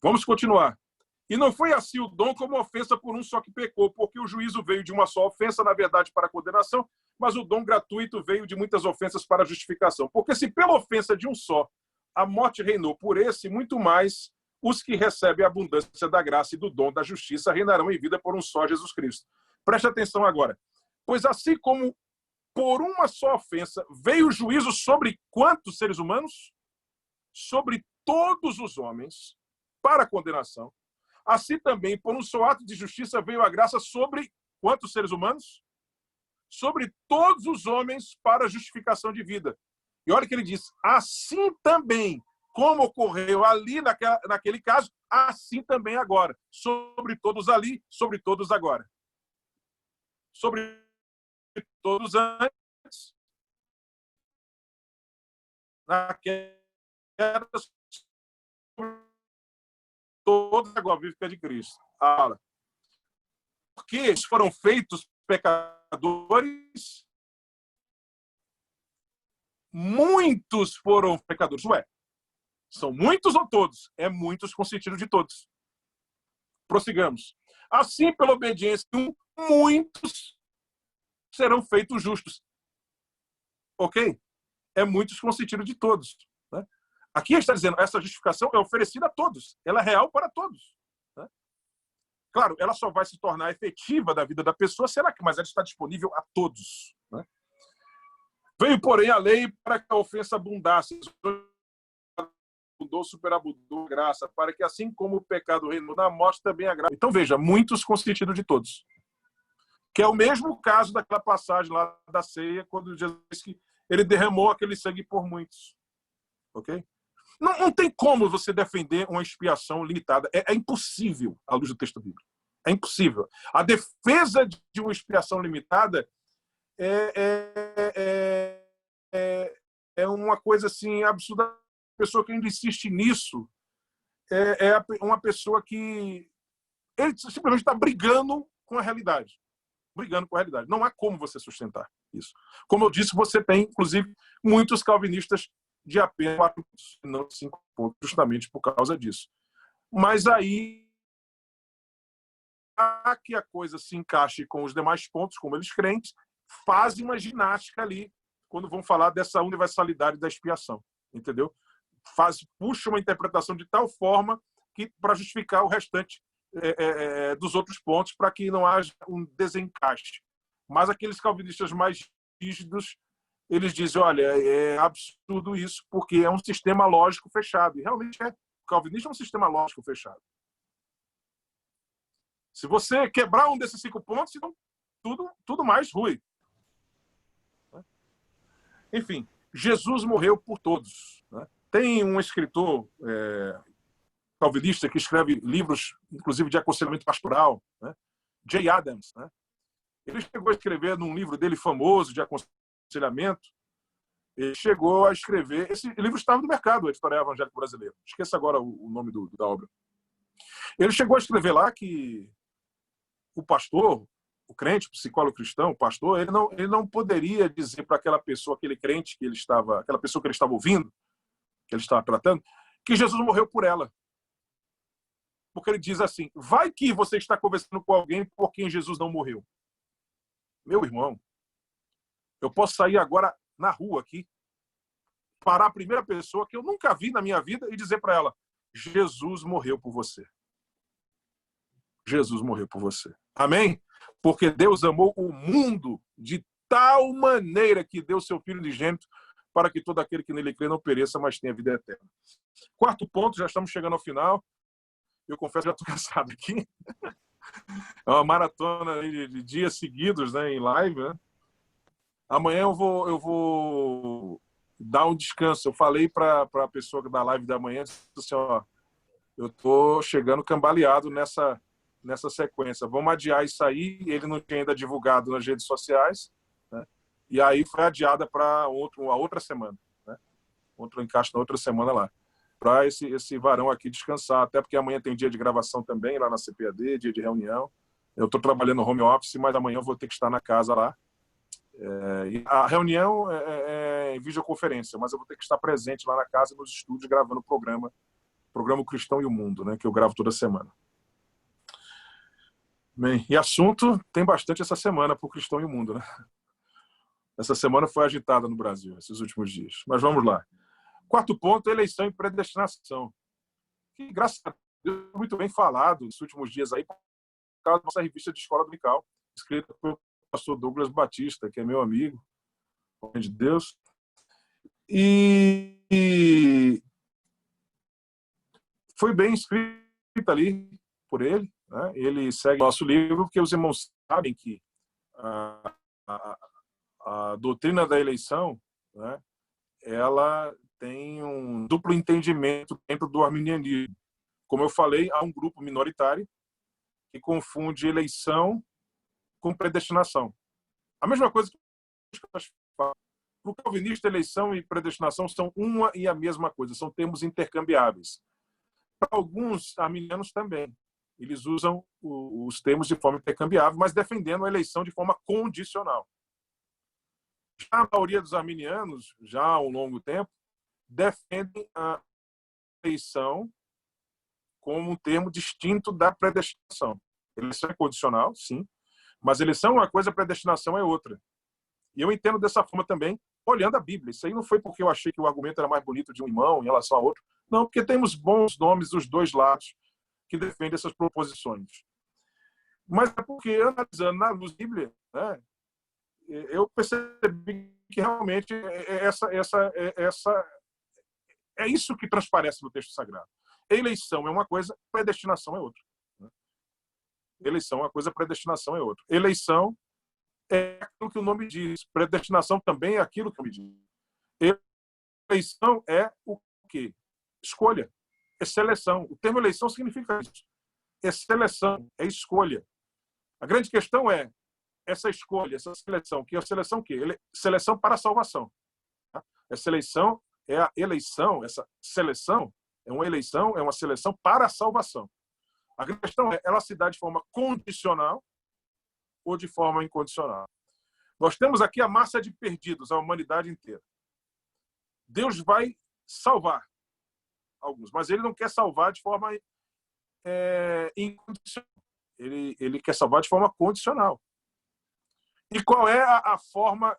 Speaker 1: Vamos continuar. E não foi assim o dom como ofensa por um só que pecou, porque o juízo veio de uma só ofensa, na verdade, para a condenação, mas o dom gratuito veio de muitas ofensas para a justificação. Porque se pela ofensa de um só a morte reinou por esse, muito mais os que recebem a abundância da graça e do dom da justiça reinarão em vida por um só Jesus Cristo. Preste atenção agora. Pois assim como por uma só ofensa veio o juízo sobre quantos seres humanos? Sobre todos os homens, para a condenação. Assim também, por um só ato de justiça, veio a graça sobre quantos seres humanos? Sobre todos os homens para a justificação de vida. E olha o que ele diz, assim também, como ocorreu ali naquele caso, assim também agora. Sobre todos ali, sobre todos agora. Sobre todos antes, naquela, todos agora, viva de Cristo. Porque eles foram feitos pecadores, muitos foram pecadores. Ué, são muitos ou todos? É muitos com sentido de todos. Prossigamos. Assim, pela obediência de um, muitos serão feitos justos. Ok? É muitos com o sentido de todos. Né? Aqui está dizendo, essa justificação é oferecida a todos. Ela é real para todos. Né? Claro, ela só vai se tornar efetiva da vida da pessoa, mas ela está disponível a todos. Né? Veio, porém, a lei para que a ofensa abundasse. Superabundou a graça, para que assim como o pecado reinou na morte, também a graça. Então, veja, muitos com o sentido de todos. Que é o mesmo caso daquela passagem lá da ceia, quando Jesus disse que ele derramou aquele sangue por muitos. Ok? Não tem como você defender uma expiação limitada. É impossível, à luz do texto bíblico. É impossível. A defesa de uma expiação limitada é uma coisa assim absurda. A pessoa que ainda insiste nisso é uma pessoa que ele simplesmente está brigando com a realidade. Brigando com a realidade. Não há como você sustentar isso. Como eu disse, você tem, inclusive, muitos calvinistas de apenas 4 pontos, não 5 pontos, justamente por causa disso. Mas aí, para que a coisa se encaixe com os demais pontos, como eles crentes, fazem uma ginástica ali, quando vão falar dessa universalidade da expiação. Entendeu? Puxa uma interpretação de tal forma que para justificar o restante dos outros pontos, para que não haja um desencaixe. Mas aqueles calvinistas mais rígidos, eles dizem, olha, é absurdo isso, porque é um sistema lógico fechado. E realmente é. O calvinismo é um sistema lógico fechado. Se você quebrar um desses 5 pontos, então tudo mais rui. Enfim, Jesus morreu por todos. Né? Tem um escritor calvinista que escreve livros, inclusive de aconselhamento pastoral, né? Jay Adams. Né? Ele chegou a escrever num livro dele famoso de aconselhamento, ele chegou a escrever, esse livro estava no mercado, o Editorial Evangélico Brasileiro, esqueça agora o nome da obra. Ele chegou a escrever lá que o pastor, o crente, o psicólogo cristão, o pastor, ele não poderia dizer para aquela pessoa, aquele crente que ele estava, aquela pessoa que ele estava ouvindo, que ele estava tratando, que Jesus morreu por ela. Porque ele diz assim, vai que você está conversando com alguém por quem Jesus não morreu. Meu irmão, eu posso sair agora na rua aqui, parar a primeira pessoa que eu nunca vi na minha vida e dizer para ela, Jesus morreu por você. Jesus morreu por você. Amém? Porque Deus amou o mundo de tal maneira que deu seu Filho unigênito para que todo aquele que nele crê não pereça, mas tenha vida eterna. 4º ponto, já estamos chegando ao final. Eu confesso que já estou cansado aqui. É uma maratona de dias seguidos, né, em live. Né? Amanhã eu vou dar um descanso. Eu falei para a pessoa da live da manhã, assim, ó, eu estou chegando cambaleado nessa sequência. Vamos adiar isso aí. Ele não tinha ainda divulgado nas redes sociais. Né? E aí foi adiada para a outra semana. Né? Outro encaixe na outra semana lá. Para esse varão aqui descansar. Até porque amanhã tem dia de gravação também, lá na CPAD, dia de reunião. Eu estou trabalhando no home office, mas amanhã eu vou ter que estar na casa lá. E a reunião é em videoconferência, mas eu vou ter que estar presente lá na casa, nos estúdios, gravando o programa O Cristão e o Mundo, né, que eu gravo toda semana. Bem, e assunto tem bastante essa semana para o Cristão e o Mundo. Né? Essa semana foi agitada no Brasil, esses últimos dias. Mas vamos lá. 4º ponto, eleição e predestinação. Que, graças a Deus, muito bem falado nos últimos dias aí, por causa da nossa revista de Escola Dominical, escrita pelo pastor Douglas Batista, que é meu amigo, homem de Deus. E foi bem escrita ali por ele. Né? Ele segue nosso livro, porque os irmãos sabem que a doutrina da eleição, né, ela tem um duplo entendimento dentro do arminianismo. Como eu falei, há um grupo minoritário que confunde eleição com predestinação. A mesma coisa que nós falamos. Para o calvinista, eleição e predestinação são uma e a mesma coisa, são termos intercambiáveis. Para alguns arminianos também. Eles usam os termos de forma intercambiável, mas defendendo a eleição de forma condicional. Já a maioria dos arminianos, já há um longo tempo, defendem a eleição como um termo distinto da predestinação. Eleição é condicional, sim, mas eleição é uma coisa, predestinação é outra. E eu entendo dessa forma também, olhando a Bíblia. Isso aí não foi porque eu achei que o argumento era mais bonito de um irmão em relação a outro. Não, porque temos bons nomes dos dois lados que defendem essas proposições. Mas é porque, analisando na luz da Bíblia, né, eu percebi que realmente é isso que transparece no texto sagrado. Eleição é uma coisa, predestinação é outra. Eleição é uma coisa, predestinação é outra. Eleição é aquilo que o nome diz. Predestinação também é aquilo que o nome diz. Eleição é o quê? Escolha. É seleção. O termo eleição significa isso. É seleção, é escolha. A grande questão é essa escolha, essa seleção. Que é a seleção quê? Seleção para a salvação. Essa eleição é a eleição, essa seleção é uma eleição, é uma seleção para a salvação. A questão é, ela se dá de forma condicional ou de forma incondicional. Nós temos aqui a massa de perdidos, a humanidade inteira. Deus vai salvar alguns, mas ele não quer salvar de forma incondicional. Ele quer salvar de forma condicional. E qual é a forma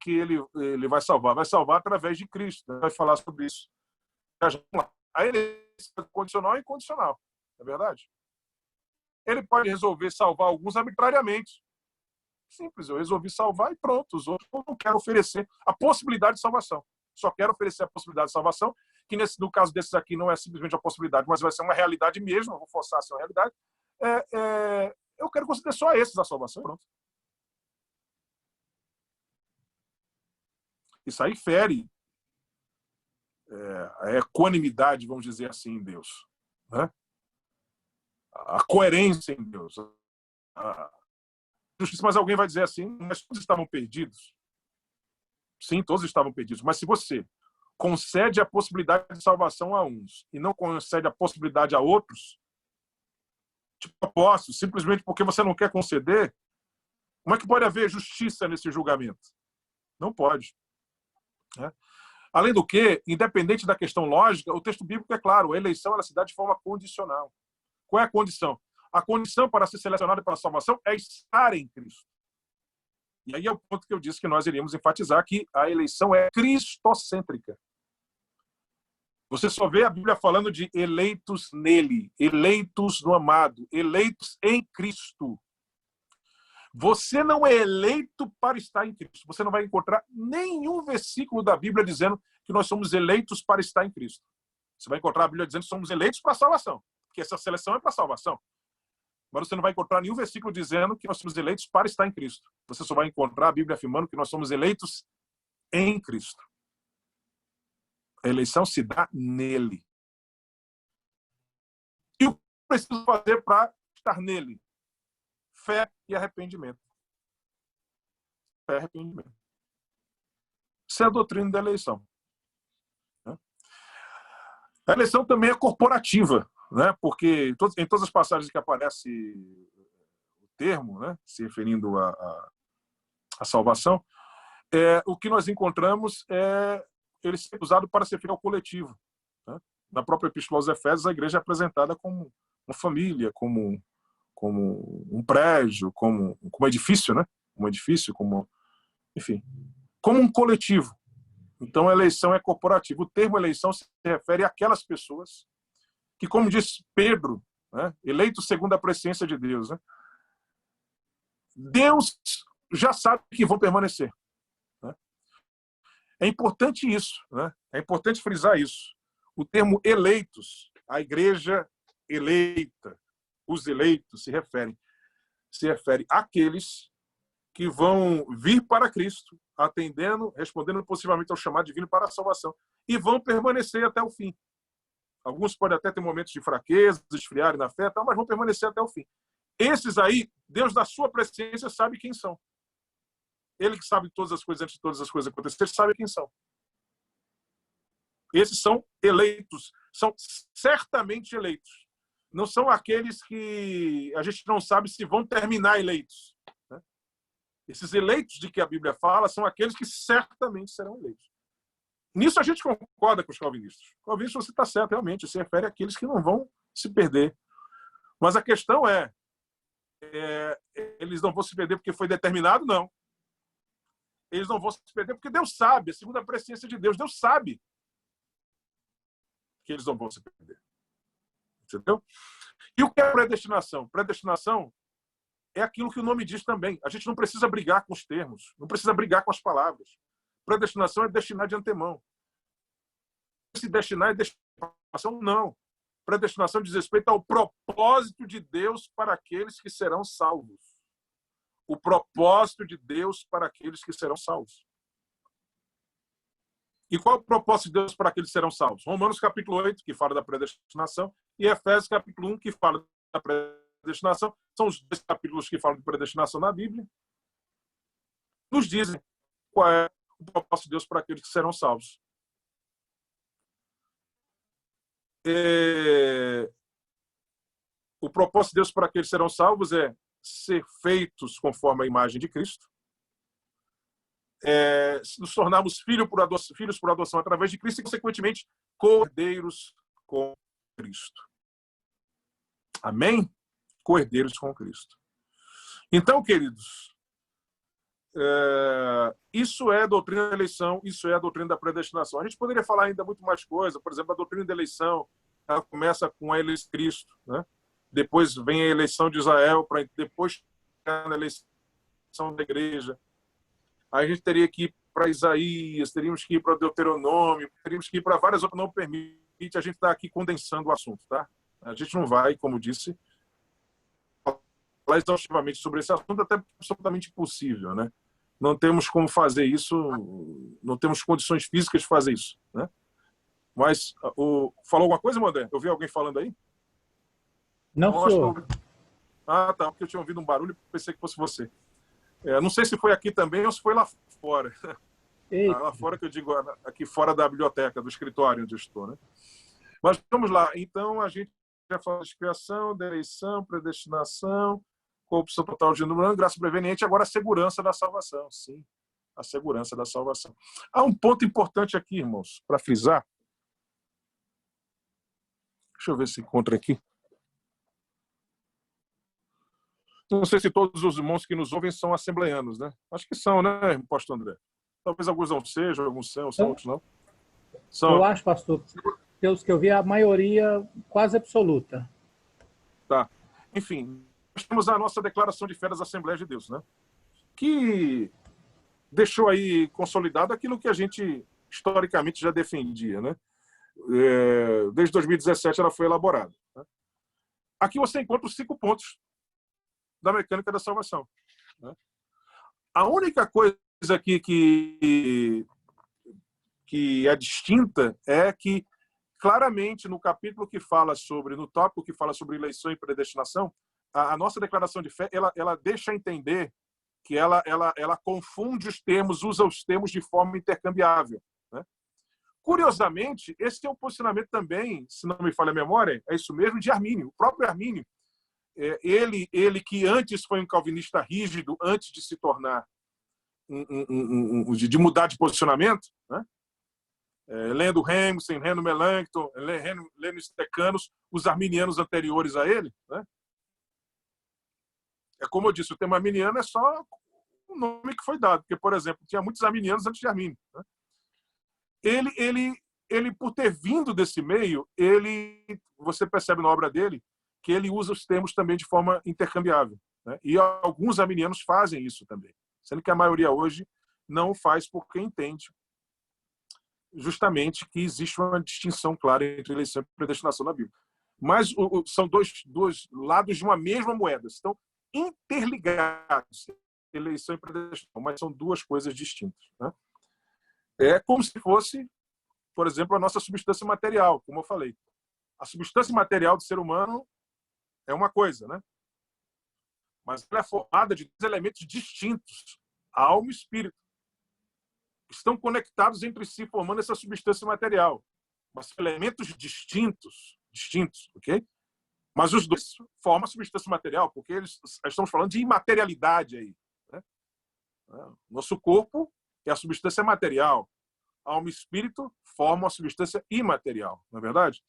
Speaker 1: que ele vai salvar? Vai salvar através de Cristo. Vai falar sobre isso. A eleição é condicional e incondicional. Não é verdade? Ele pode resolver salvar alguns arbitrariamente. Simples, eu resolvi salvar e pronto. Os outros eu não quero oferecer a possibilidade de salvação. Só quero oferecer a possibilidade de salvação, que no caso desses aqui não é simplesmente a possibilidade, mas vai ser uma realidade mesmo, eu vou forçar a ser uma realidade. Eu quero conceder só a esses a salvação. Pronto. Isso aí fere a equanimidade, vamos dizer assim, em Deus. Né? A coerência em Deus. Mas alguém vai dizer assim, mas todos estavam perdidos. Sim, todos estavam perdidos. Mas se você concede a possibilidade de salvação a uns e não concede a possibilidade a outros, tipo apóstolos, simplesmente porque você não quer conceder, como é que pode haver justiça nesse julgamento? Não pode. Né? Além do que, independente da questão lógica, o texto bíblico é claro, a eleição ela se dá de forma condicional. Qual é a condição? A condição para ser selecionado para a salvação é estar em Cristo. E aí é o ponto que eu disse que nós iríamos enfatizar, que a eleição é cristocêntrica. Você só vê a Bíblia falando de eleitos nele, eleitos no amado, eleitos em Cristo. Você não é eleito para estar em Cristo. Você não vai encontrar nenhum versículo da Bíblia dizendo que nós somos eleitos para estar em Cristo. Você vai encontrar a Bíblia dizendo que somos eleitos para a salvação, porque essa seleção é para a salvação. Mas você não vai encontrar nenhum versículo dizendo que nós somos eleitos para estar em Cristo. Você só vai encontrar a Bíblia afirmando que nós somos eleitos em Cristo. A eleição se dá nele. E o que eu preciso fazer para estar nele? Fé e arrependimento. Fé e arrependimento. Isso é a doutrina da eleição. A eleição também é corporativa, né? Porque em todas as passagens que aparece o termo, né, se referindo à salvação, o que nós encontramos é ele ser usado para se referir ao coletivo. Né? Na própria Epístola aos Efésios, a igreja é apresentada como uma família, como um prédio, como edifício, né? Um edifício, enfim, como um coletivo. Então, a eleição é corporativa. O termo eleição se refere àquelas pessoas que, como diz Pedro, né, eleitos segundo a presciência de Deus, né, Deus já sabe que vão permanecer. Né? É importante isso, né? É importante frisar isso. O termo eleitos, a igreja eleita, os eleitos se refere àqueles que vão vir para Cristo, respondendo possivelmente ao chamado divino para a salvação, e vão permanecer até o fim. Alguns podem até ter momentos de fraqueza, esfriarem na fé, mas vão permanecer até o fim. Esses aí, Deus da sua presciência sabe quem são. Ele que sabe todas as coisas antes de todas as coisas acontecerem, sabe quem são. Esses são eleitos, são certamente eleitos. Não são aqueles que a gente não sabe se vão terminar eleitos. Né? Esses eleitos de que a Bíblia fala são aqueles que certamente serão eleitos. Nisso a gente concorda com os calvinistas. Calvinistas, você está certo, realmente, se refere àqueles que não vão se perder. Mas a questão eles não vão se perder porque foi determinado? Não. Eles não vão se perder, porque Deus sabe, segundo a presciência de Deus, Deus sabe que eles não vão se perder. Entendeu? E o que é predestinação? Predestinação é aquilo que o nome diz também. A gente não precisa brigar com os termos, não precisa brigar com as palavras. Predestinação é destinar de antemão. Se destinar é destinação, não. Predestinação diz respeito ao propósito de Deus para aqueles que serão salvos. O propósito de Deus para aqueles que serão salvos. E qual é o propósito de Deus para aqueles que serão salvos? Romanos capítulo 8, que fala da predestinação, e Efésios capítulo 1, que fala da predestinação. São os dois capítulos que falam de predestinação na Bíblia. Nos dizem qual é o propósito de Deus para aqueles que serão salvos. O propósito de Deus para aqueles que serão salvos é ser feitos conforme a imagem de Cristo, nos tornarmos filhos por adoção através de Cristo e, consequentemente, cordeiros com Cristo. Amém? Cordeiros com Cristo. Então, queridos, isso é a doutrina da eleição, isso é a doutrina da predestinação. A gente poderia falar ainda muito mais coisa, por exemplo, a doutrina da eleição, ela começa com a eleição de Cristo, né? Depois vem a eleição de Israel, para depois chegar na eleição da igreja. Aí a gente teria que ir para Isaías, teríamos que ir para Deuteronômio, teríamos que ir para várias outras. Não permite, a gente está aqui condensando o assunto, tá? A gente não vai, como disse, falar exaustivamente sobre esse assunto, até porque é absolutamente impossível, né? Não temos como fazer isso, não temos condições físicas de fazer isso, né? Mas, falou alguma coisa, André? Eu vi alguém falando aí?
Speaker 2: Não, senhor.
Speaker 1: Ah, tá, porque eu tinha ouvido um barulho e pensei que fosse você. Não sei se foi aqui também ou se foi lá fora. Lá fora que eu digo, aqui fora da biblioteca, do escritório onde eu estou, né? Mas vamos lá. Então, a gente já falou de expiação, da eleição, predestinação, corrupção total de número, graça preveniente, agora a segurança da salvação. Sim, a segurança da salvação. Há um ponto importante aqui, irmãos, para frisar. Deixa eu ver se encontra aqui. Não sei se todos os irmãos que nos ouvem são assembleianos, né? Acho que são, né, pastor André? Talvez alguns não sejam, alguns são, outros não. São.
Speaker 2: Eu acho, pastor, pelos que eu vi, a maioria quase absoluta.
Speaker 1: Tá. Enfim, nós temos a nossa declaração de fé das Assembleias de Deus, né? Que deixou aí consolidado aquilo que a gente historicamente já defendia, né? Desde 2017 ela foi elaborada, né? Aqui você encontra os 5 pontos da mecânica da salvação, né? A única coisa aqui que é distinta é que, claramente, no capítulo que fala sobre, no tópico que fala sobre eleição e predestinação, a nossa declaração de fé, ela deixa entender que ela confunde os termos, usa os termos de forma intercambiável, né? Curiosamente, esse é um posicionamento também, se não me falha a memória, é isso mesmo, de Armínio. O próprio Armínio, ele que antes foi um calvinista rígido, antes de se tornar de mudar de posicionamento, né? Lendo Ramsey, lendo Melanchthon, lendo Stecanos, os arminianos anteriores a ele, né? Como eu disse, o termo arminiano é só um nome que foi dado, porque, por exemplo, tinha muitos arminianos antes de Armínio, né? Ele, por ter vindo desse meio, você percebe na obra dele que ele usa os termos também de forma intercambiável, né? E alguns arminianos fazem isso também, sendo que a maioria hoje não faz porque entende justamente que existe uma distinção clara entre eleição e predestinação na Bíblia. Mas são dois lados de uma mesma moeda, estão interligados, eleição e predestinação, mas são duas coisas distintas, né? É como se fosse, por exemplo, a nossa substância material, como eu falei. A substância material do ser humano é uma coisa, né? Mas ela é formada de 2 elementos distintos, alma e espírito. Estão conectados entre si, formando essa substância material. Mas são elementos distintos, ok? Mas os dois formam a substância material, porque estamos falando de imaterialidade aí, né? Nosso corpo é a substância material. Alma e espírito formam a substância imaterial, não é verdade?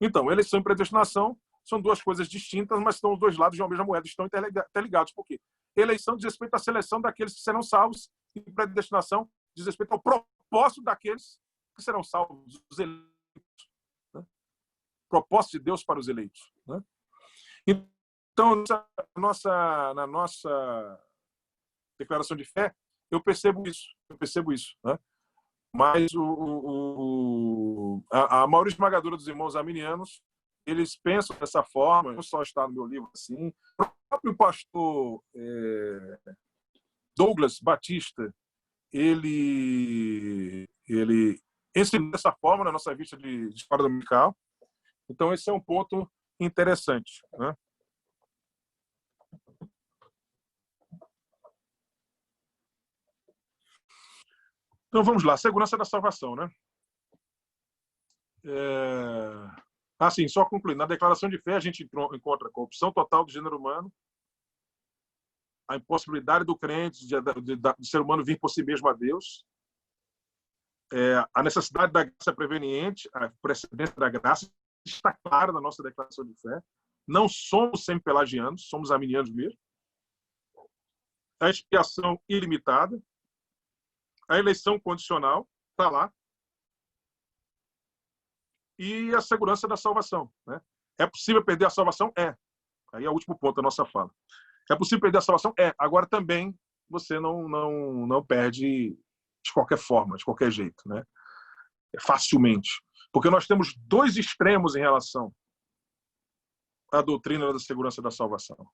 Speaker 1: Então, eleição e predestinação são duas coisas distintas, mas estão os dois lados de uma mesma moeda, estão interligados. Por quê? Eleição diz respeito à seleção daqueles que serão salvos E predestinação diz respeito ao propósito daqueles que serão salvos, os eleitos. Né? Propósito de Deus para os eleitos. Né? Então, na nossa declaração de fé, eu percebo isso. Né? Mas a maioria esmagadora dos irmãos arminianos, eles pensam dessa forma, não só está no meu livro assim. O próprio pastor Douglas Batista, ele ensina dessa forma na nossa revista de história dominical. Então, esse é um ponto interessante. Né? Então, vamos lá. Segurança da salvação. Né? Assim, só concluindo. Na declaração de fé, a gente encontra a corrupção total do gênero humano, a impossibilidade do crente do ser humano vir por si mesmo a Deus, a necessidade da graça preveniente, a precedência da graça está clara na nossa declaração de fé. Não somos semi-pelagianos, somos arminianos mesmo. A expiação ilimitada, a eleição condicional, está lá. E a segurança da salvação. Né? É possível perder a salvação? É. Aí é o último ponto da nossa fala. É possível perder a salvação? É. Agora também você não perde de qualquer forma, de qualquer jeito. Né? Facilmente. Porque nós temos dois extremos em relação à doutrina da segurança da salvação.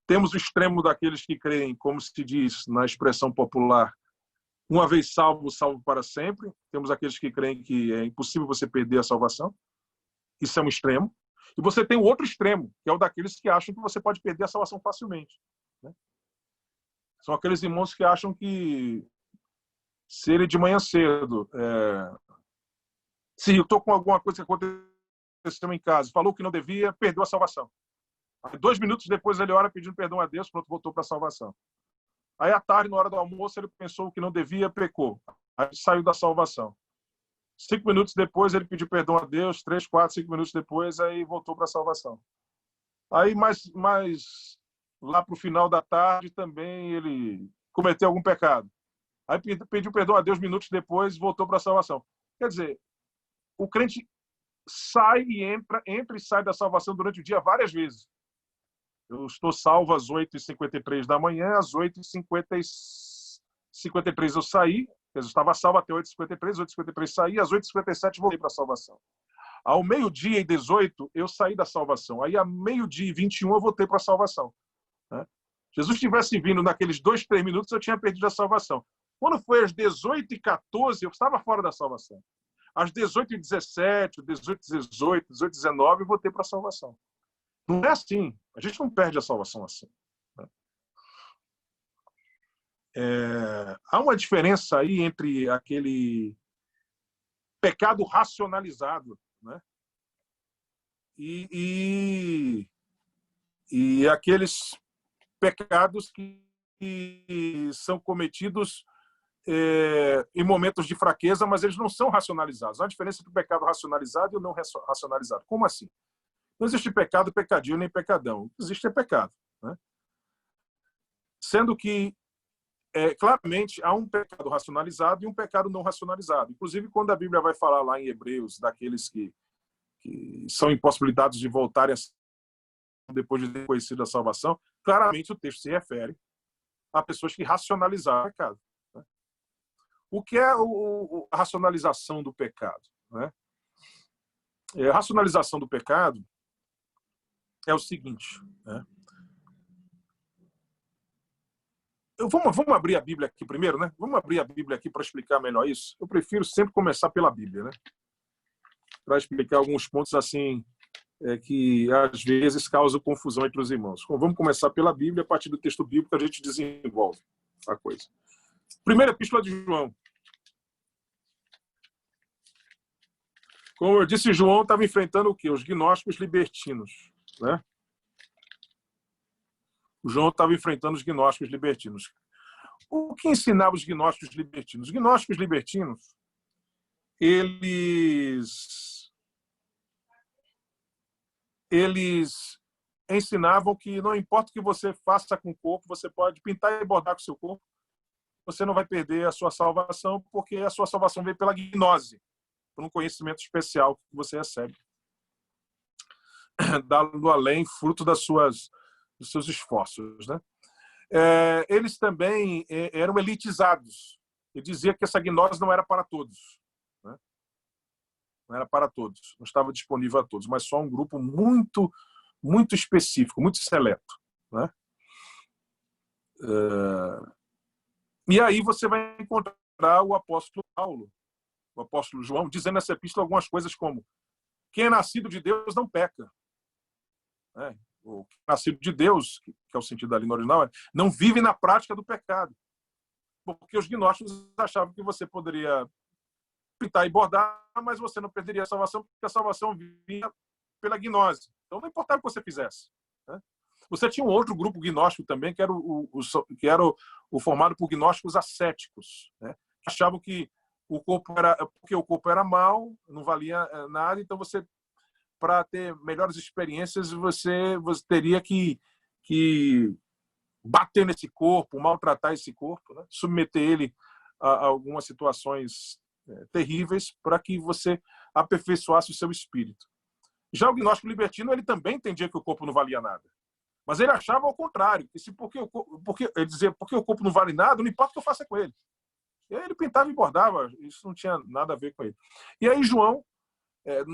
Speaker 1: Temos o extremo daqueles que creem, como se diz na expressão popular, uma vez salvo, salvo para sempre. Temos aqueles que creem que é impossível você perder a salvação. Isso é um extremo. E você tem o outro extremo, que é o daqueles que acham que você pode perder a salvação facilmente. Né? São aqueles irmãos que acham que se ele de manhã cedo, se eu estou com alguma coisa que aconteceu em casa, falou que não devia, perdeu a salvação. Aí, 2 minutos depois ele ora pedindo perdão a Deus, pronto, voltou para a salvação. Aí, à tarde, na hora do almoço, ele pensou que não devia, pecou. Aí saiu da salvação. 5 minutos depois, ele pediu perdão a Deus. 3, 4, 5 minutos depois, aí voltou para a salvação. Aí, mais lá para o final da tarde, também ele cometeu algum pecado. Aí pediu perdão a Deus minutos depois, voltou para a salvação. Quer dizer, o crente sai e entra e sai da salvação durante o dia várias vezes. Eu estou salvo às 8h53 da manhã, às 8h53 eu saí, eu estava salvo até 8h53, 8h53 saí, às 8h57 voltei para a salvação. Ao 12h18 eu saí da salvação, aí a 12h21 eu voltei para a salvação. Né? Jesus tivesse vindo naqueles 2, 3 minutos, eu tinha perdido a salvação. Quando foi às 18h14, eu estava fora da salvação. Às 18h17, 18h18, 18h19, eu voltei para a salvação. Não é assim. A gente não perde a salvação assim. Né? Há uma diferença aí entre aquele pecado racionalizado, né? e aqueles pecados que são cometidos em momentos de fraqueza, mas eles não são racionalizados. Há uma diferença entre o pecado racionalizado e o não racionalizado. Como assim? Não existe pecado, pecadinho, nem pecadão. Existe pecado. Né? Sendo que, claramente, há um pecado racionalizado e um pecado não racionalizado. Inclusive, quando a Bíblia vai falar lá em Hebreus daqueles que são impossibilitados de voltarem depois de ter conhecido a salvação, claramente o texto se refere a pessoas que racionalizaram o pecado. Né? O que é a racionalização do pecado? Né? A racionalização do pecado é o seguinte. Né? Vamos abrir a Bíblia aqui primeiro, né? Vamos abrir a Bíblia aqui para explicar melhor isso. Eu prefiro sempre começar pela Bíblia, né? Para explicar alguns pontos assim que às vezes causam confusão entre os irmãos. Então, vamos começar pela Bíblia, a partir do texto bíblico a gente desenvolve a coisa. Primeira Epístola de João. Como eu disse, João estava enfrentando o quê? Os gnósticos libertinos. Né? O João estava enfrentando os gnósticos libertinos. O que ensinava os gnósticos libertinos? Os gnósticos libertinos, eles ensinavam que não importa o que você faça com o corpo, você pode pintar e bordar com o seu corpo, você não vai perder a sua salvação, porque a sua salvação vem pela gnose, por um conhecimento especial que você recebe, dado além, fruto dos seus esforços, né? Eles também eram elitizados. Ele dizia que essa gnose não era para todos, né? Não era para todos, não estava disponível a todos, mas só um grupo muito, muito específico, muito seleto, né? E aí você vai encontrar o apóstolo Paulo, o apóstolo João, dizendo nessa epístola algumas coisas como: quem é nascido de Deus não peca, né? O nascido de Deus, que é o sentido ali no original, não vive na prática do pecado. Porque os gnósticos achavam que você poderia pintar e bordar, mas você não perderia a salvação, porque a salvação vinha pela gnose. Então não importava o que você fizesse, né? Você tinha um outro grupo gnóstico também, que era o formado por gnósticos ascéticos, né? Achavam que porque o corpo era mau, não valia nada, então você, para ter melhores experiências, você teria que bater nesse corpo, maltratar esse corpo, né? Submeter ele a algumas situações terríveis para que você aperfeiçoasse o seu espírito. Já o gnóstico libertino, ele também entendia que o corpo não valia nada. Mas ele achava ao contrário. Ele dizia, porque o corpo não vale nada, não importa o que eu faça com ele. E aí ele pintava e bordava, isso não tinha nada a ver com ele. E aí João,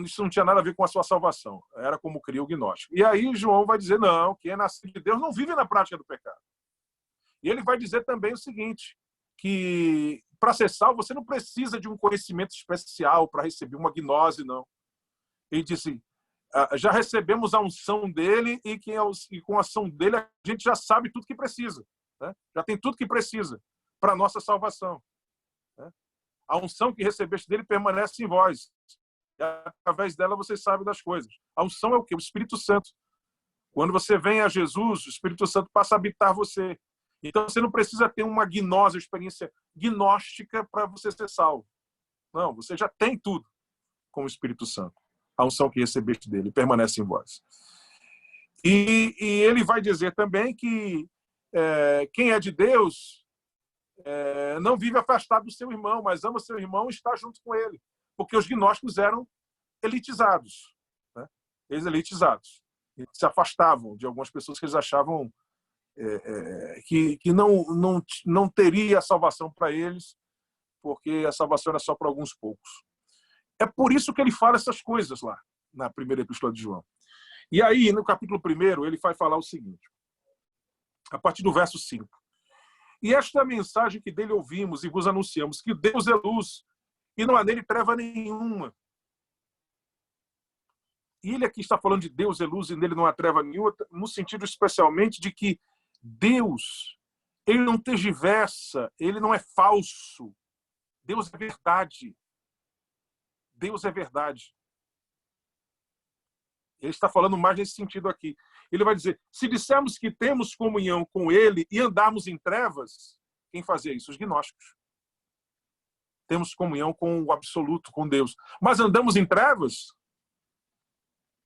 Speaker 1: isso não tinha nada a ver com a sua salvação. Era como cria o gnóstico. E aí João vai dizer, não, quem é nascido de Deus não vive na prática do pecado. E ele vai dizer também o seguinte, que para ser salvo você não precisa de um conhecimento especial para receber uma gnose, não. Ele disse, já recebemos a unção dele e com a ação dele a gente já sabe tudo que precisa, né? Já tem tudo que precisa para a nossa salvação, né? A unção que recebeste dele permanece em vós. E através dela você sabe das coisas. A unção é o quê? O Espírito Santo. Quando você vem a Jesus, o Espírito Santo passa a habitar você. Então você não precisa ter uma gnose, experiência gnóstica para você ser salvo. Não, você já tem tudo com o Espírito Santo. A unção que recebeste dele permanece em vós. E ele vai dizer também que quem é de Deus não vive afastado do seu irmão, mas ama o seu irmão e está junto com ele. Porque os gnósticos eram elitizados, né? Eles elitizados. Eles se afastavam de algumas pessoas que eles achavam que não teria salvação para eles, porque a salvação era só para alguns poucos. É por isso que ele fala essas coisas lá, na primeira epístola de João. E aí, no capítulo 1, ele vai falar o seguinte, a partir do verso 5. E esta é a mensagem que dele ouvimos e vos anunciamos, que Deus é luz e não há nele treva nenhuma. E ele aqui está falando de Deus é luz e nele não há treva nenhuma, no sentido especialmente de que Deus, ele não tergiversa, ele não é falso. Deus é verdade. Deus é verdade. Ele está falando mais nesse sentido aqui. Ele vai dizer, se dissermos que temos comunhão com ele e andarmos em trevas, quem fazia isso? Os gnósticos. Temos comunhão com o absoluto, com Deus. Mas andamos em trevas?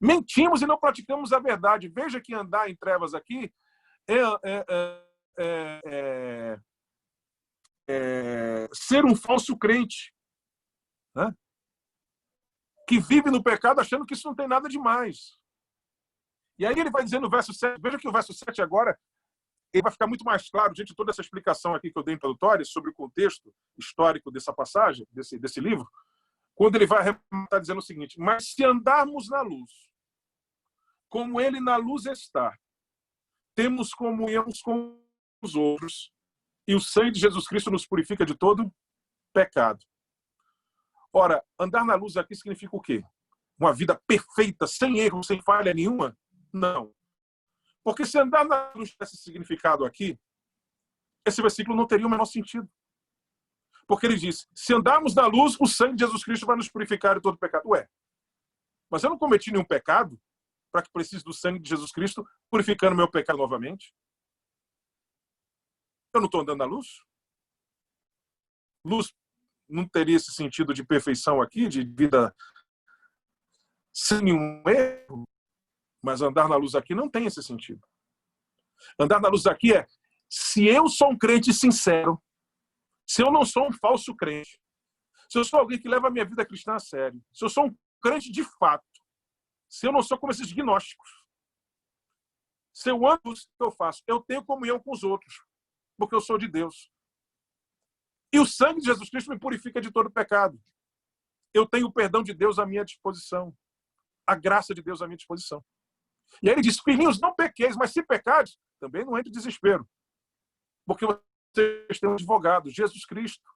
Speaker 1: Mentimos e não praticamos a verdade. Veja que andar em trevas aqui ser um falso crente, né? Que vive no pecado achando que isso não tem nada demais. E aí ele vai dizer no verso 7, veja que o verso 7 agora, ele vai ficar muito mais claro, diante de toda essa explicação aqui que eu dei introdutória sobre o contexto histórico dessa passagem, desse livro, quando ele vai arrematar dizendo o seguinte, mas se andarmos na luz, como ele na luz está, temos comunhão com os outros, e o sangue de Jesus Cristo nos purifica de todo pecado. Ora, andar na luz aqui significa o quê? Uma vida perfeita, sem erro, sem falha nenhuma? Não. Porque se andar na luz tivesse significado aqui, esse versículo não teria o menor sentido. Porque ele diz, se andarmos na luz, o sangue de Jesus Cristo vai nos purificar de todo pecado. Ué, mas eu não cometi nenhum pecado para que precise do sangue de Jesus Cristo purificando meu pecado novamente? Eu não estou andando na luz? Luz não teria esse sentido de perfeição aqui, de vida sem nenhum erro, mas andar na luz aqui não tem esse sentido. Andar na luz aqui se eu sou um crente sincero, se eu não sou um falso crente, se eu sou alguém que leva a minha vida cristã a sério, se eu sou um crente de fato, se eu não sou como esses gnósticos, se eu amo o que eu faço, eu tenho comunhão com os outros, porque eu sou de Deus. E o sangue de Jesus Cristo me purifica de todo pecado. Eu tenho o perdão de Deus à minha disposição, a graça de Deus à minha disposição. E aí ele diz, filhinhos, não pequeis, mas se pecares, também não entre em desespero, porque vocês têm um advogado, Jesus Cristo,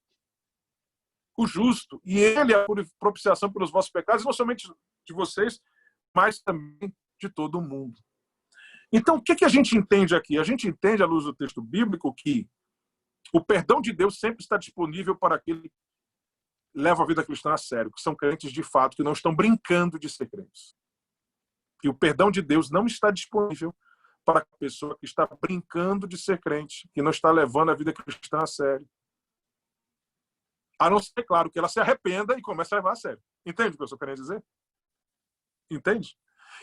Speaker 1: o justo, e ele é a propiciação pelos vossos pecados, não somente de vocês, mas também de todo o mundo. Então, o que a gente entende aqui? A gente entende, à luz do texto bíblico, que o perdão de Deus sempre está disponível para aquele que leva a vida cristã a sério, que são crentes de fato, que não estão brincando de ser crentes. E o perdão de Deus não está disponível para a pessoa que está brincando de ser crente, que não está levando a vida cristã a sério. A não ser, claro, que ela se arrependa e comece a levar a sério. Entende o que eu estou querendo dizer? Entende?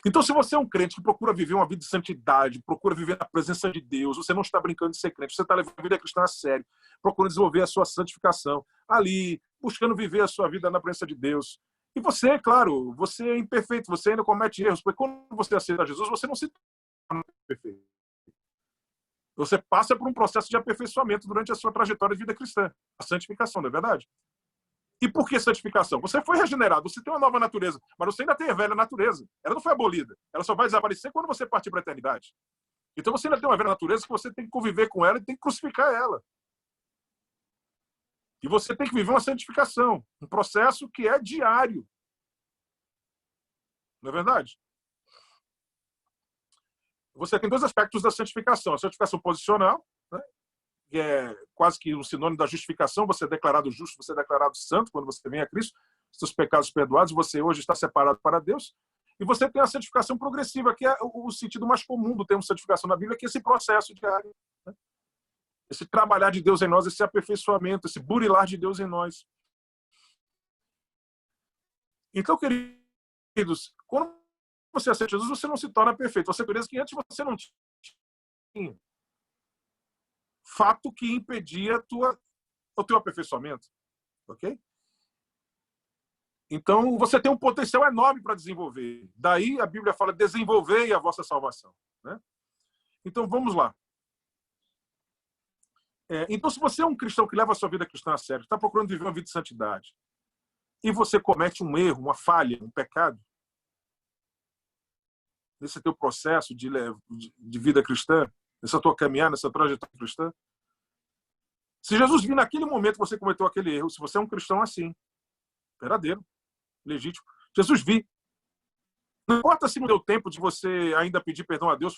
Speaker 1: Então, se você é um crente que procura viver uma vida de santidade, procura viver na presença de Deus, você não está brincando de ser crente, você está levando a vida cristã a sério, procurando desenvolver a sua santificação ali, buscando viver a sua vida na presença de Deus. E você, claro, você é imperfeito, você ainda comete erros, porque quando você aceita Jesus, você não se torna perfeito. Você passa por um processo de aperfeiçoamento durante a sua trajetória de vida cristã, a santificação, não é verdade? E por que santificação? Você foi regenerado, você tem uma nova natureza, mas você ainda tem a velha natureza. Ela não foi abolida. Ela só vai desaparecer quando você partir para a eternidade. Então você ainda tem uma velha natureza que você tem que conviver com ela e tem que crucificar ela. E você tem que viver uma santificação, um processo que é diário. Não é verdade? Você tem dois aspectos da santificação. A santificação posicional, né? Que é quase que um sinônimo da justificação, você é declarado justo, você é declarado santo quando você vem a Cristo, seus pecados perdoados, você hoje está separado para Deus. E você tem a santificação progressiva, que é o sentido mais comum do termo santificação na Bíblia, que é esse processo diário, né? Esse trabalhar de Deus em nós, esse aperfeiçoamento, esse burilar de Deus em nós. Então, queridos, quando você aceita Jesus, você não se torna perfeito. Você pensa que antes você não tinha. Fato que impedia o teu aperfeiçoamento. Ok? Então, você tem um potencial enorme para desenvolver. Daí a Bíblia fala, desenvolvei a vossa salvação. Né? Então, vamos lá. Então, se você é um cristão que leva a sua vida cristã a sério, está procurando viver uma vida de santidade, e você comete um erro, uma falha, um pecado, nesse teu processo de vida cristã, nessa tua caminhada, nessa trajetória cristã, se Jesus vir naquele momento que você cometeu aquele erro, se você é um cristão assim, verdadeiro, legítimo, Jesus vir. Não importa se não deu tempo de você ainda pedir perdão a Deus,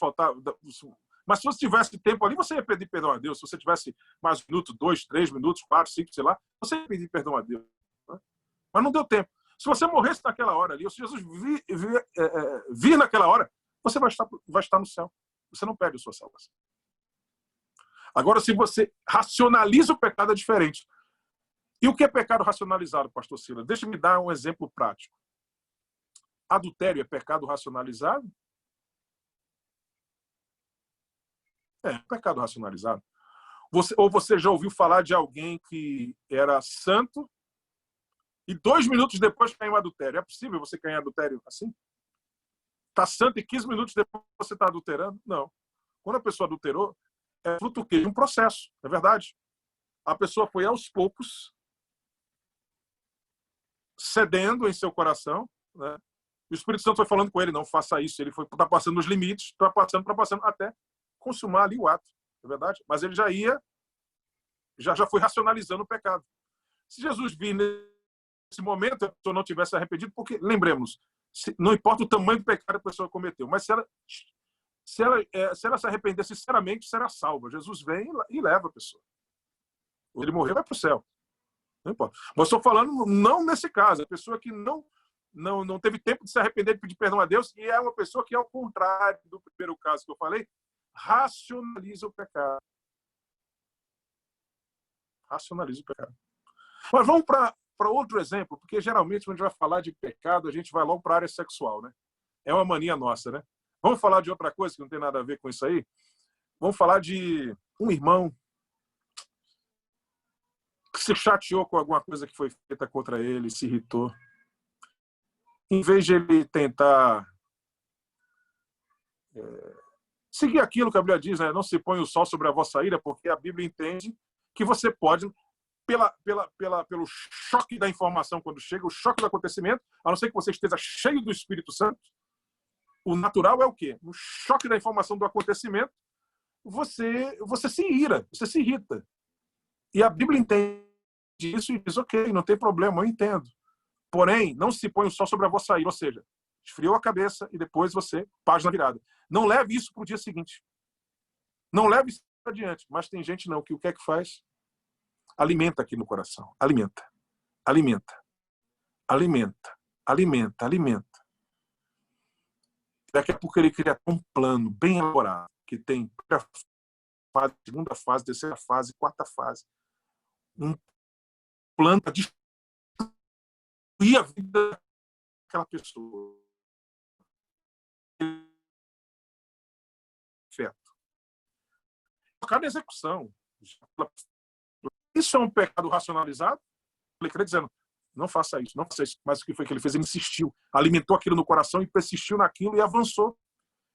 Speaker 1: mas se você tivesse tempo ali, você ia pedir perdão a Deus. Se você tivesse mais um minuto, 2, 3 minutos, 4, 5, sei lá, você ia pedir perdão a Deus. Né? Mas não deu tempo. Se você morresse naquela hora ali, ou se Jesus vir naquela hora, você vai estar no céu. Você não perde a sua salvação. Agora, se você racionaliza o pecado, é diferente. E o que é pecado racionalizado, pastor Silas? Deixa-me dar um exemplo prático. Adultério é pecado racionalizado? É pecado racionalizado. Ou você já ouviu falar de alguém que era santo e 2 minutos depois caiu em adultério? É possível você cair em adultério assim? Está santo e 15 minutos depois você está adulterando? Não. Quando a pessoa adulterou, é fruto de um processo, é verdade. A pessoa foi aos poucos cedendo em seu coração, né? O Espírito Santo foi falando com ele, não faça isso. Ele está passando os limites, está passando, até consumar ali o ato, é verdade? Mas ele já foi racionalizando o pecado. Se Jesus vir nesse momento, a pessoa não tivesse arrependido, porque, lembremos, não importa o tamanho do pecado que a pessoa cometeu, mas se ela se arrepender sinceramente, será salva. Jesus vem e leva a pessoa. Ele morreu, vai para o céu. Não importa. Mas estou falando não nesse caso, a pessoa que não teve tempo de se arrepender, de pedir perdão a Deus, e é uma pessoa que, ao contrário do primeiro caso que eu falei, racionaliza o pecado. Racionaliza o pecado. Mas vamos para outro exemplo, porque geralmente quando a gente vai falar de pecado, a gente vai logo para a área sexual, né? É uma mania nossa, né? Vamos falar de outra coisa que não tem nada a ver com isso aí? Vamos falar de um irmão se chateou com alguma coisa que foi feita contra ele, se irritou. Em vez de ele tentar seguir aquilo que a Bíblia diz, né? Não se põe o sol sobre a vossa ira, porque a Bíblia entende que você pode, pelo choque da informação quando chega, o choque do acontecimento, a não ser que você esteja cheio do Espírito Santo, o natural é o quê? No choque da informação do acontecimento, você se ira, você se irrita. E a Bíblia entende isso e diz, ok, não tem problema, eu entendo. Porém, não se põe o sol sobre a vossa ira, ou seja, esfriou a cabeça e depois você, página virada. Não leve isso para o dia seguinte. Não leve isso adiante. Mas tem gente não, que o que é que faz? Alimenta aqui no coração. Alimenta. Alimenta. Alimenta. Alimenta. Alimenta. Daqui a pouco ele cria um plano bem elaborado, que tem primeira fase, segunda fase, terceira fase, quarta fase. Um plano para destruir a vida daquela pessoa. Cada execução. Isso é um pecado racionalizado? Ele queria dizendo, não faça isso, não faça isso. Mas o que foi que ele fez? Ele insistiu, alimentou aquilo no coração e persistiu naquilo e avançou.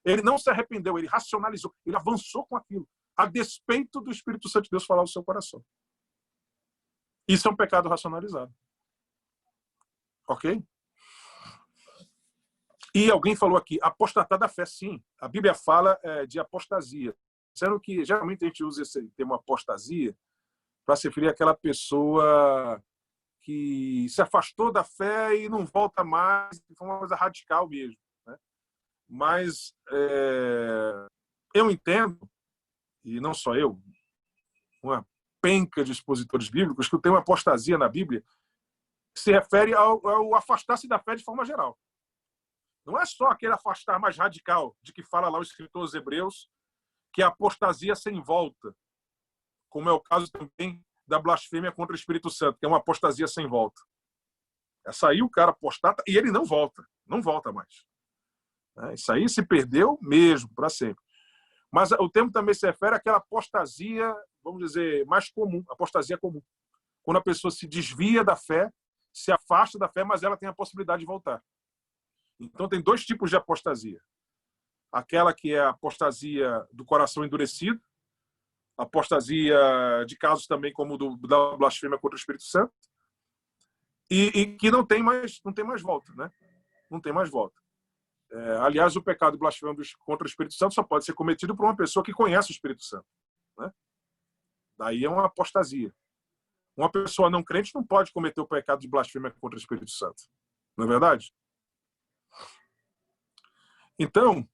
Speaker 1: Ele não se arrependeu, ele racionalizou, ele avançou com aquilo, a despeito do Espírito Santo de Deus falar no seu coração. Isso é um pecado racionalizado. Ok? E alguém falou aqui, apostatar da fé, sim. A Bíblia fala de apostasia. Sendo que, geralmente, a gente usa esse termo apostasia para se referir àquela pessoa que se afastou da fé e não volta mais, foi uma coisa radical mesmo. Né? Mas eu entendo, e não só eu, uma penca de expositores bíblicos, que o termo apostasia na Bíblia se refere ao afastar-se da fé de forma geral. Não é só aquele afastar mais radical de que fala lá o escritor aos Hebreus, que é a apostasia sem volta, como é o caso também da blasfêmia contra o Espírito Santo, que é uma apostasia sem volta. Essa aí o cara apostata e ele não volta mais. Isso aí se perdeu mesmo, para sempre. Mas o termo também se refere àquela apostasia, vamos dizer, mais comum, apostasia comum. Quando a pessoa se desvia da fé, se afasta da fé, mas ela tem a possibilidade de voltar. Então tem dois tipos de apostasia. Aquela que é a apostasia do coração endurecido, apostasia de casos também como da blasfêmia contra o Espírito Santo, e que não tem mais volta, né? Não tem mais volta. Aliás, o pecado de blasfêmia contra o Espírito Santo só pode ser cometido por uma pessoa que conhece o Espírito Santo, né? Daí é uma apostasia. Uma pessoa não crente não pode cometer o pecado de blasfêmia contra o Espírito Santo. Não é verdade? Então,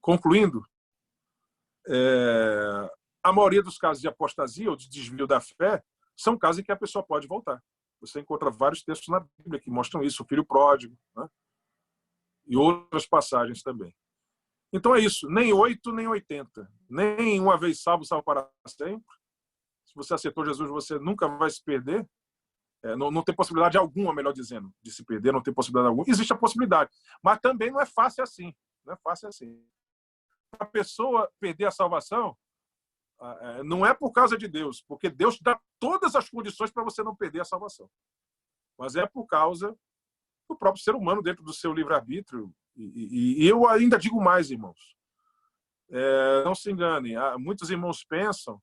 Speaker 1: concluindo, a maioria dos casos de apostasia ou de desvio da fé são casos em que a pessoa pode voltar. Você encontra vários textos na Bíblia que mostram isso, o filho pródigo, né? E outras passagens também. Então é isso, nem 8, nem 80. Nem uma vez salvo para sempre. Se você aceitou Jesus, você nunca vai se perder. Não tem possibilidade alguma, melhor dizendo, de se perder, não tem possibilidade alguma. Existe a possibilidade, mas também não é fácil assim. Não é fácil assim. A pessoa perder a salvação não é por causa de Deus, porque Deus dá todas as condições para você não perder a salvação. Mas é por causa do próprio ser humano dentro do seu livre-arbítrio. E eu ainda digo mais, irmãos. Não se enganem. Muitos irmãos pensam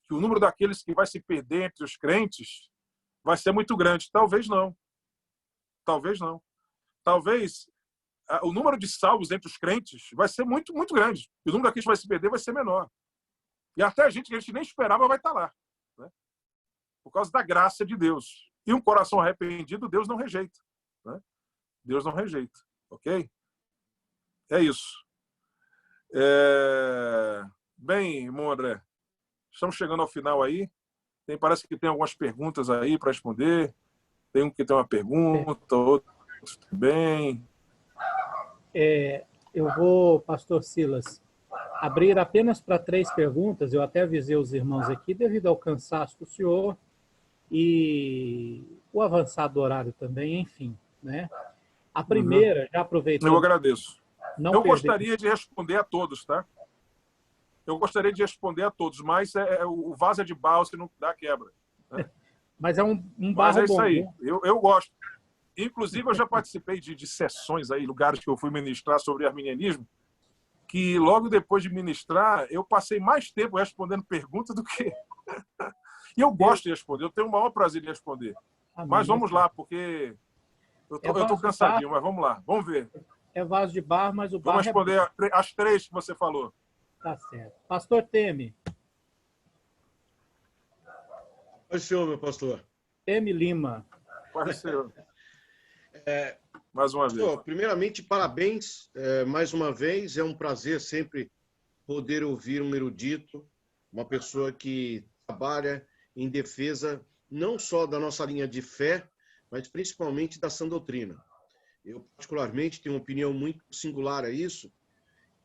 Speaker 1: que o número daqueles que vai se perder entre os crentes vai ser muito grande. Talvez não. Talvez não. Talvez o número de salvos entre os crentes vai ser muito, muito grande. E o número daqueles que vai se perder vai ser menor. E até a gente que a gente nem esperava vai estar lá. Né? Por causa da graça de Deus. E um coração arrependido, Deus não rejeita. Né? Deus não rejeita. Ok? É isso. Bem, irmão André, estamos chegando ao final aí. Parece que tem algumas perguntas aí para responder. Tem um que tem uma pergunta, outro também.
Speaker 2: Eu vou, pastor Silas, abrir apenas para 3 perguntas. Eu até avisei os irmãos aqui, devido ao cansaço do senhor e o avançado horário também, enfim. Né? A primeira, já aproveitando...
Speaker 1: Eu agradeço. Eu gostaria de responder a todos, tá? Eu gostaria de responder a todos, mas o vaso é de barro, se não dá quebra. Né?
Speaker 2: Mas é um
Speaker 1: Mas
Speaker 2: barro
Speaker 1: é isso
Speaker 2: bom.
Speaker 1: aí.
Speaker 2: Né?
Speaker 1: Eu gosto. Inclusive, eu já participei de sessões aí, lugares que eu fui ministrar sobre arminianismo, que logo depois de ministrar, eu passei mais tempo respondendo perguntas do que... E eu gosto de responder, eu tenho o maior prazer de responder.
Speaker 2: Amém.
Speaker 1: Mas vamos lá, porque eu tô cansadinho, mas vamos lá, vamos ver.
Speaker 2: É vaso de barro, mas o barro
Speaker 1: vamos responder as 3 que você falou.
Speaker 2: Tá certo. Pastor Teme.
Speaker 3: Oi, senhor, meu pastor.
Speaker 2: Teme Lima.
Speaker 1: Apareceu. Mais uma vez.
Speaker 3: Pastor, primeiramente, parabéns mais uma vez. É um prazer sempre poder ouvir um erudito, uma pessoa que trabalha em defesa não só da nossa linha de fé, mas principalmente da sã doutrina. Eu, particularmente, tenho uma opinião muito singular a isso,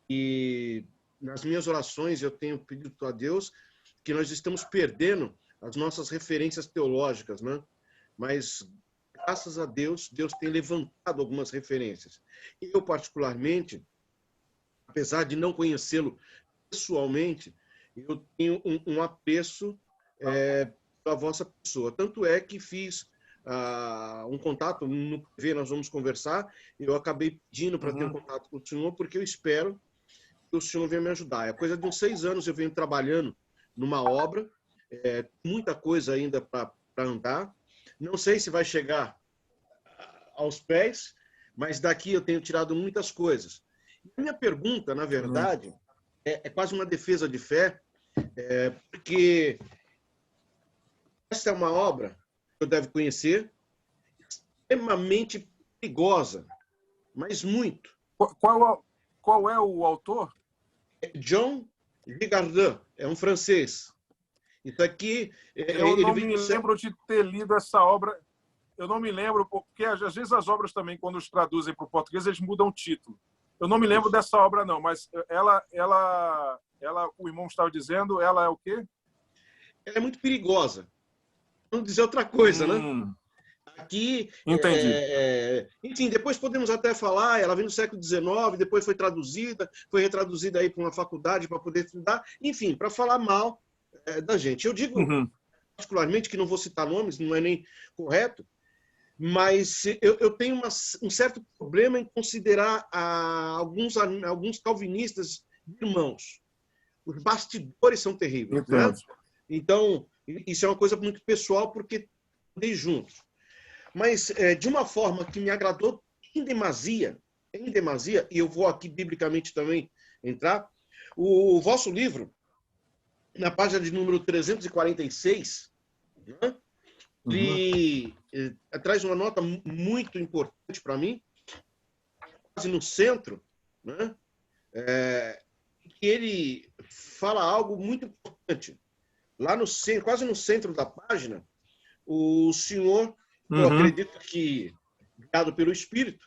Speaker 3: e nas minhas orações eu tenho pedido a Deus que nós estamos perdendo as nossas referências teológicas, né? Mas, graças a Deus, Deus tem levantado algumas referências. Eu, particularmente, apesar de não conhecê-lo pessoalmente, eu tenho um apreço pela vossa pessoa. Tanto é que fiz um contato no PV, nós vamos conversar, eu acabei pedindo para ter um contato com o senhor, porque eu espero que o senhor venha me ajudar. É coisa de uns 6 anos eu venho trabalhando numa obra, muita coisa ainda para andar. Não sei se vai chegar aos pés, mas daqui eu tenho tirado muitas coisas. A minha pergunta, na verdade, é quase uma defesa de fé, porque essa é uma obra que eu deve conhecer, extremamente perigosa, mas muito.
Speaker 1: Qual é o autor?
Speaker 3: John Rigardin, é um francês. Isso aqui...
Speaker 1: Eu não me lembro de ter lido essa obra. Eu não me lembro, porque às vezes as obras também, quando os traduzem para o português, eles mudam o título. Eu não me lembro dessa obra, não, mas o irmão estava dizendo, ela é o quê?
Speaker 3: Ela é muito perigosa. Vamos dizer outra coisa, né? Aqui,
Speaker 1: entendi.
Speaker 3: Enfim, depois podemos até falar, ela vem no século XIX, depois foi retraduzida aí para uma faculdade para poder estudar, enfim, para falar mal da gente. Eu digo, particularmente, que não vou citar nomes, não é nem correto, mas eu tenho um certo problema em considerar alguns calvinistas irmãos. Os bastidores são terríveis, né? Então, isso é uma coisa muito pessoal, porque andei juntos. Mas, de uma forma que me agradou em demasia, e eu vou aqui biblicamente também entrar, o vosso livro, na página de número 346, né, ele traz uma nota muito importante para mim, quase no centro, né, que ele fala algo muito importante. Lá no centro, quase no centro da página, o senhor, eu acredito que, guiado pelo Espírito,